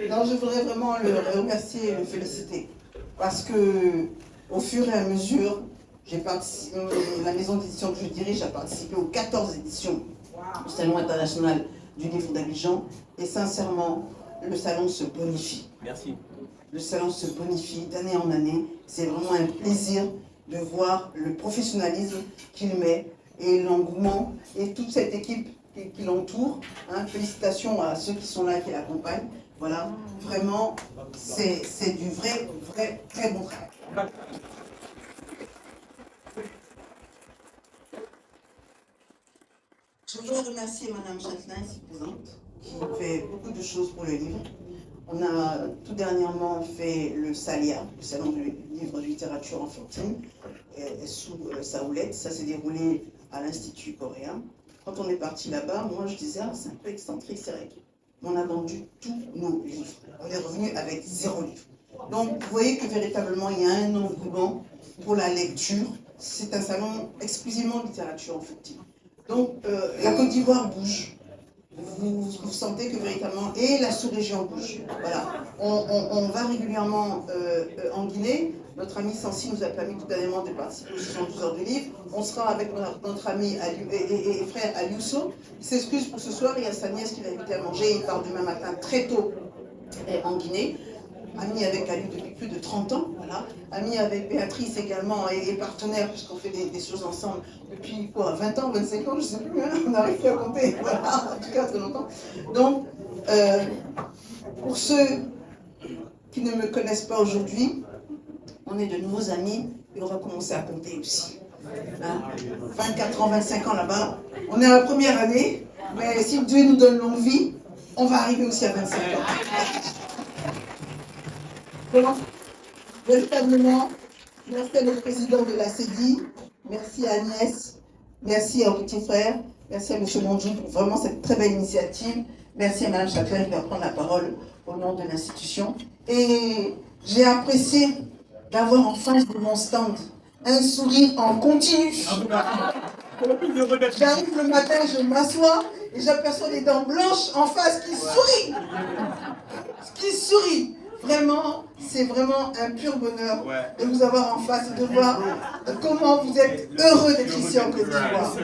Donc je voudrais vraiment le remercier et le féliciter. Parce que au fur et à mesure, la maison d'édition que je dirige a participé aux 14 éditions du Salon international du livre d'Abidjan. Et sincèrement, le salon se bonifie. Merci. Le salon se bonifie d'année en année. C'est vraiment un plaisir de voir le professionnalisme qu'il met et l'engouement et toute cette équipe qui l'entoure. Hein. Félicitations à ceux qui sont là et qui l'accompagnent. Voilà, vraiment, c'est du vrai, très bon travail. Je voudrais remercier Madame Châtelain, ici présente, qui fait beaucoup de choses pour le livre. On a tout dernièrement fait le SALIA, le Salon du livre de littérature enfantine, sous sa houlette. Ça s'est déroulé à l'Institut coréen. Quand on est parti là-bas, moi je disais, ah, c'est un peu excentrique, c'est vrai. On a vendu tous nos livres. On est revenu avec 0 livre. Donc vous voyez que véritablement il y a un engouement pour la lecture. C'est un salon exclusivement de littérature enfantine. Donc la Côte d'Ivoire bouge. Vous sentez que véritablement, et la sous-région bouge. Voilà. On va régulièrement en Guinée. Notre ami Sancy nous a permis tout dernièrement de participer aux 72 heures du livre. On sera avec notre ami et frère Aliousso. Il s'excuse pour ce soir, il y a sa nièce qui l'a invité à manger. Il part demain matin très tôt en Guinée. Ami avec Ali depuis plus de 30 ans, voilà. Ami avec Béatrice également et partenaire, puisqu'on fait des choses ensemble depuis quoi, 20 ans, 25 ans, je ne sais plus, hein, on n'arrive plus à compter, voilà, en tout cas très longtemps. Donc, pour ceux qui ne me connaissent pas aujourd'hui, on est de nouveaux amis et on va commencer à compter aussi. Hein? 24 ans, 25 ans là-bas, on est à la première année, mais si Dieu nous donne longue vie, on va arriver aussi à 25 ans. Donc, véritablement, merci à notre président de la CEDI, merci à Agnès, merci à mon petit frère, merci à M. Mondjou pour vraiment cette très belle initiative. Merci à Mme Chaclain qui va prendre la parole au nom de l'institution. Et j'ai apprécié d'avoir en face de mon stand un sourire en continu. J'arrive le matin, je m'assois et j'aperçois des dents blanches en face qui sourient. Qui sourient. Vraiment, c'est vraiment un pur bonheur de vous avoir en face et de voir comment vous êtes heureux d'être ici en Côte d'Ivoire.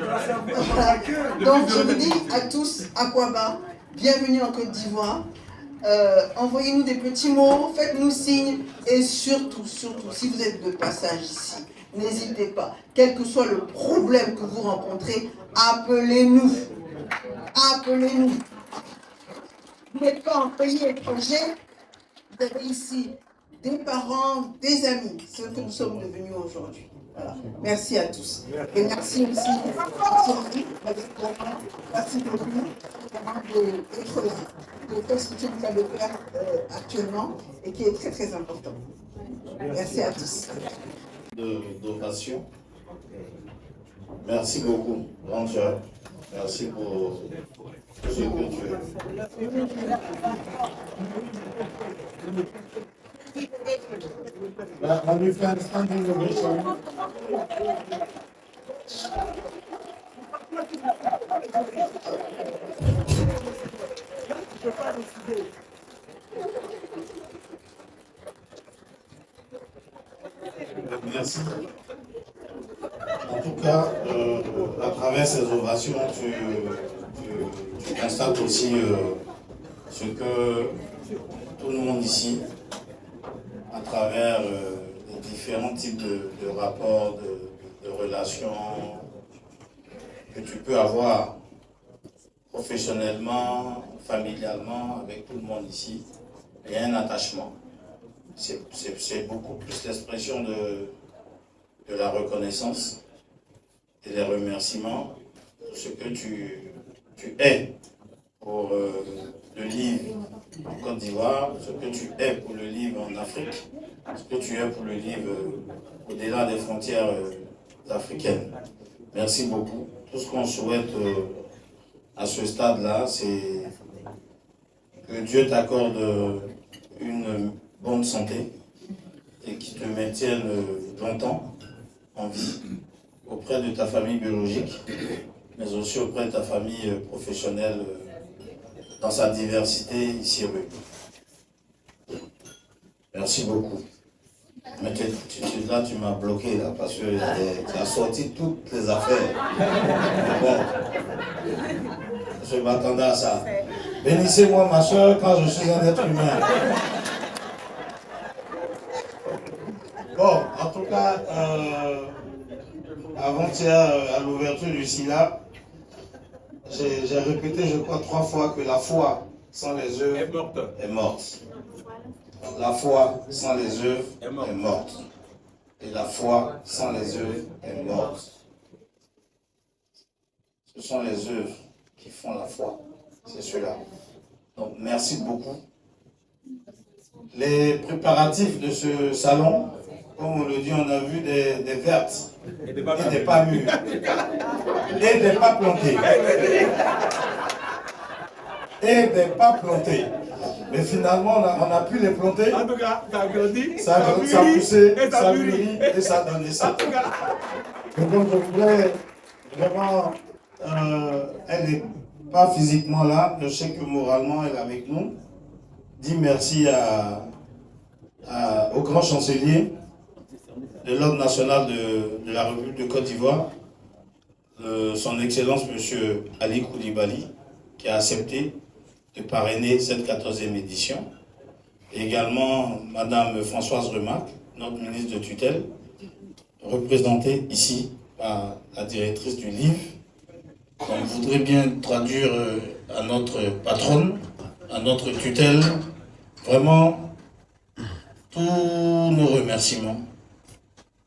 Voilà. Donc je vous dis à tous, Akwaba, bienvenue en Côte d'Ivoire. Envoyez-nous des petits mots, faites-nous signe et surtout, si vous êtes de passage ici, n'hésitez pas, quel que soit le problème que vous rencontrez, appelez-nous. Appelez-nous. Vous n'êtes pas en pays étranger. Vous avez ici des parents, des amis, ce que nous sommes devenus aujourd'hui. Voilà. Merci à tous. Et merci aussi merci beaucoup de faire ce que vous avez fait actuellement et qui est très très important. Merci à tous. D'ovation. Merci beaucoup, grand cœur. Merci pour ce que tu On lui fait un standing ovation. Merci. En tout cas, à travers ces ovations, tu constates aussi ce que tout le monde ici, à travers les différents types de rapports, de relations que tu peux avoir professionnellement, familialement, avec tout le monde ici, il y a un attachement. C'est beaucoup plus l'expression de la reconnaissance et des remerciements pour ce que tu es pour le livre en Côte d'Ivoire, ce que tu es pour le livre en Afrique, ce que tu es pour le livre au-delà des frontières africaines. Merci beaucoup. Tout ce qu'on souhaite à ce stade-là, c'est que Dieu t'accorde une bonne santé et qu'il te maintienne longtemps en vie auprès de ta famille biologique, mais aussi auprès de ta famille professionnelle dans sa diversité ici. Merci beaucoup. Mais là, tu m'as bloqué là, parce que tu as sorti toutes les affaires. Bon, je m'attendais à ça. Bénissez-moi ma soeur quand je suis un être humain. Bon, en tout cas, avant-hier, à l'ouverture du SILA, j'ai répété, je crois, 3 fois que la foi sans les œuvres est morte. La foi sans les œuvres est morte. Et la foi sans les œuvres est morte. Ce sont les œuvres qui font la foi. C'est cela. Donc, merci beaucoup. Les préparatifs de ce salon, comme on le dit, on a vu des vertes et des pas mûres et des pas plantés. Et des pas plantés. Mais finalement, on a pu les planter. En tout cas, ça a grandi, ça a poussé, ça a mûri et ça a donné ça. Donc, je voudrais vraiment, elle n'est pas physiquement là, je sais que moralement, elle est avec nous. Dis merci au grand chancelier de l'Ordre national de la République de Côte d'Ivoire, son Excellence M. Ali Koulibaly, qui a accepté de parrainer cette 14e édition. Et également Madame Françoise Remarque, notre ministre de tutelle, représentée ici par la directrice du livre. On voudrait bien traduire à notre patronne, à notre tutelle, vraiment tous nos remerciements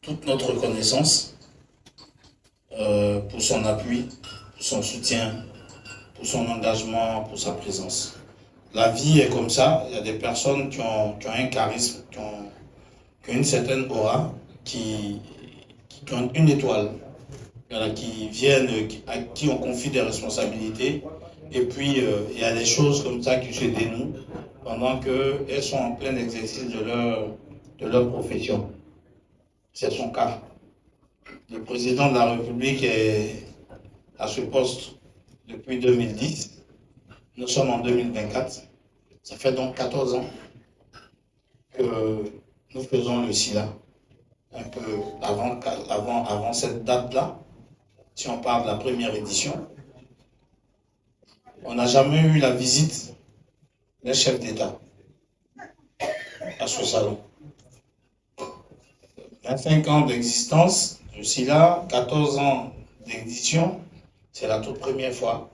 toute notre reconnaissance pour son appui, pour son soutien, pour son engagement, pour sa présence. La vie est comme ça, il y a des personnes qui ont un charisme, qui ont une certaine aura, qui ont une étoile, voilà, qui viennent, à qui on confie des responsabilités, et puis il y a des choses comme ça qui se dénouent pendant qu'elles sont en plein exercice de leur profession. C'est son cas. Le président de la République est à ce poste depuis 2010. Nous sommes en 2024. Ça fait donc 14 ans que nous faisons le SILA. Un peu avant cette date-là, si on parle de la première édition, on n'a jamais eu la visite d'un chef d'État à ce salon. 25 ans d'existence du SILA, 14 ans d'édition, c'est la toute première fois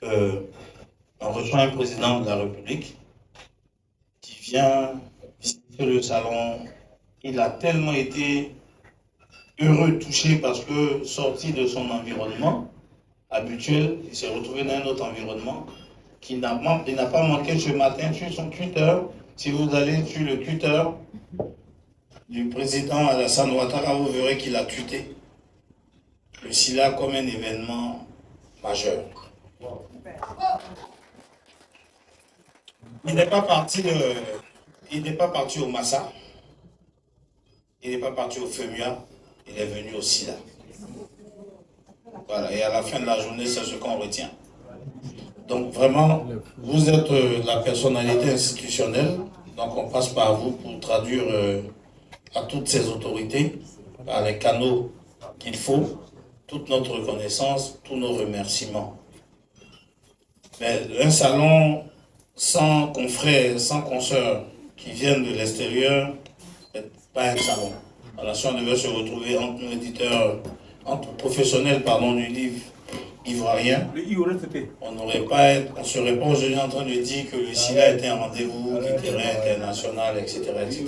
qu'on reçoit un président de la République qui vient visiter le salon. Il a tellement été heureux, touché, parce que sorti de son environnement habituel, il s'est retrouvé dans un autre environnement, il n'a pas manqué ce matin sur son Twitter. Si vous allez sur le Twitter du président Alassane Ouattara, vous verrez qu'il a tweeté le SILA comme un événement majeur. Il n'est pas parti au Massa, il n'est pas parti au FEMUA, il est venu au SILA. Voilà, et à la fin de la journée, c'est ce qu'on retient. Donc vraiment, vous êtes la personnalité institutionnelle, donc on passe par vous pour traduire à toutes ces autorités, par les canaux qu'il faut, toute notre reconnaissance, tous nos remerciements. Mais un salon sans confrères, sans consoeurs qui viennent de l'extérieur, n'est pas un salon. Voilà, si on devait se retrouver entre nous éditeurs, entre professionnels du livre ivoirien, on ne serait pas aujourd'hui en train de dire que le SILA était un rendez-vous littéraire international, etc., etc.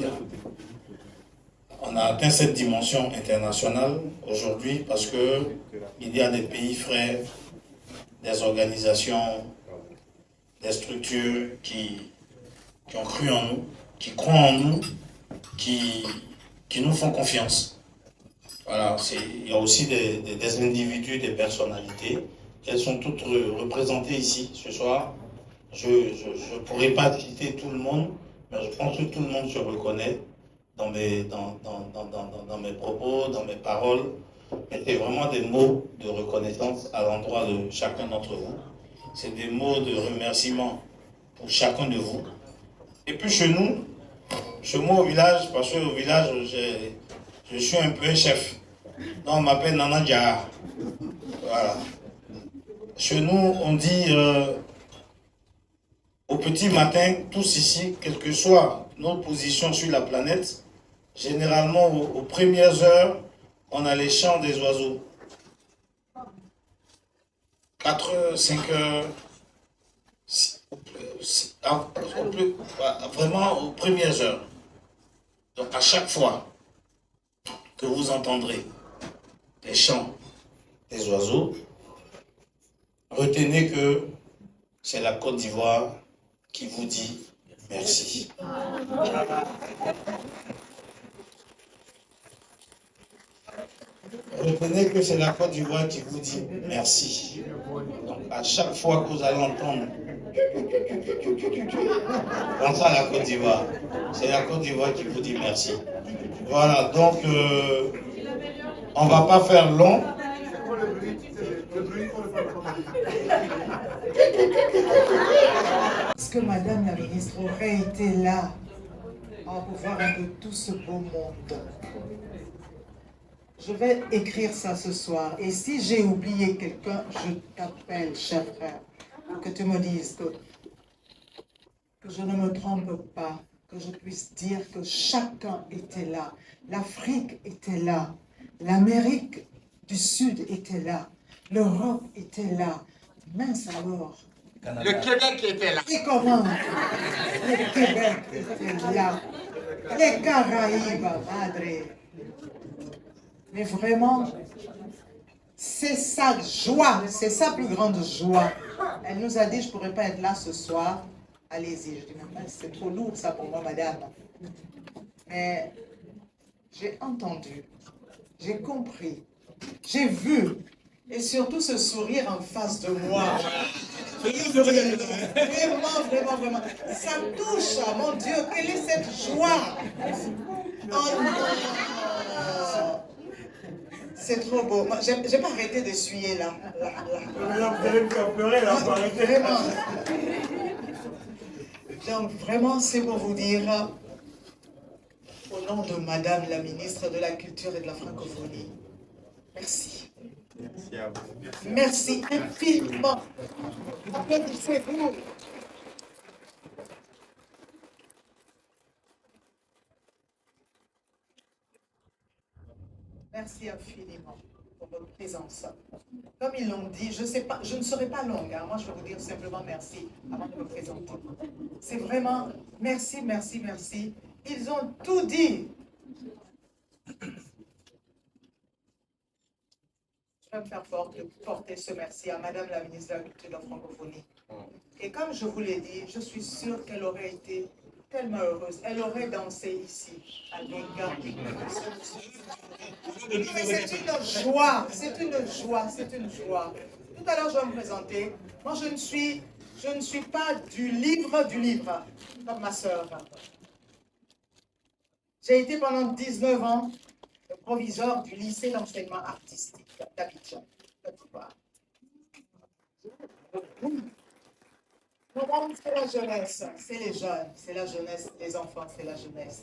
On a atteint cette dimension internationale aujourd'hui parce qu'il y a des pays frères, des organisations, des structures qui ont cru en nous, qui croient en nous, qui nous font confiance. Voilà, il y a aussi des individus, des personnalités. Elles sont toutes représentées ici ce soir. Je ne pourrais pas citer tout le monde, mais je pense que tout le monde se reconnaît dans mes propos, dans mes paroles. Mais c'est vraiment des mots de reconnaissance à l'endroit de chacun d'entre vous. C'est des mots de remerciement pour chacun de vous. Et puis chez nous, chez moi au village, parce qu'au village, je suis un peu un chef. Donc on m'appelle Nana Diara. Voilà. Chez nous, on dit au petit matin, tous ici, quelle que soit notre position sur la planète, généralement aux premières heures, on a les chants des oiseaux. 4 heures, 5 heures, vraiment aux premières heures. Donc à chaque fois que vous entendrez les chants des oiseaux, retenez que c'est la Côte d'Ivoire qui vous dit merci. Retenez que c'est la Côte d'Ivoire qui vous dit merci. Donc à chaque fois que vous allez entendre, pensez à la Côte d'Ivoire. C'est la Côte d'Ivoire qui vous dit merci. Voilà, donc on ne va pas faire long. Est-ce que Madame la ministre aurait été là pour voir un peu tout ce beau monde? Je vais écrire ça ce soir. Et si j'ai oublié quelqu'un, je t'appelle, cher frère, pour que tu me dises que je ne me trompe pas, que je puisse dire que chacun était là. L'Afrique était là. L'Amérique du Sud était là. L'Europe était là. Mince alors. Le Québec était là. Et comment? Le Québec était là. Les Caraïbes, madre. Mais vraiment, c'est sa joie, c'est sa plus grande joie. Elle nous a dit, je ne pourrais pas être là ce soir. Allez-y. Je dis, c'est trop lourd ça pour moi, madame. Mais j'ai entendu, j'ai compris, j'ai vu, et surtout ce sourire en face de moi. Vraiment, vraiment. Ça touche, mon Dieu, quelle est cette joie? Oh non! C'est trop beau. J'ai pas arrêté d'essuyer là. Vous allez me faire pleurer là, vraiment. Donc vraiment, c'est pour vous dire, au nom de Madame la ministre de la Culture et de la Francophonie, merci. Merci à vous. Merci infiniment. Applaudissez-vous. Merci infiniment pour votre présence. Comme ils l'ont dit, je ne serai pas longue. Hein. Moi, je vais vous dire simplement merci avant de me présenter. C'est vraiment merci, merci, merci. Ils ont tout dit. Je vais me faire porter ce merci à Madame la ministre de la Culture et de la Francophonie. Et comme je vous l'ai dit, je suis sûre qu'elle aurait été tellement heureuse. Elle aurait dansé ici, à Benga. C'est une joie, c'est une joie, c'est une joie. Tout à l'heure, je vais me présenter. Moi, je ne suis pas du livre, comme ma sœur. J'ai été pendant 19 ans le proviseur du lycée d'enseignement artistique d'Abidjan. C'est la jeunesse, c'est les jeunes, c'est la jeunesse, les enfants, c'est la jeunesse.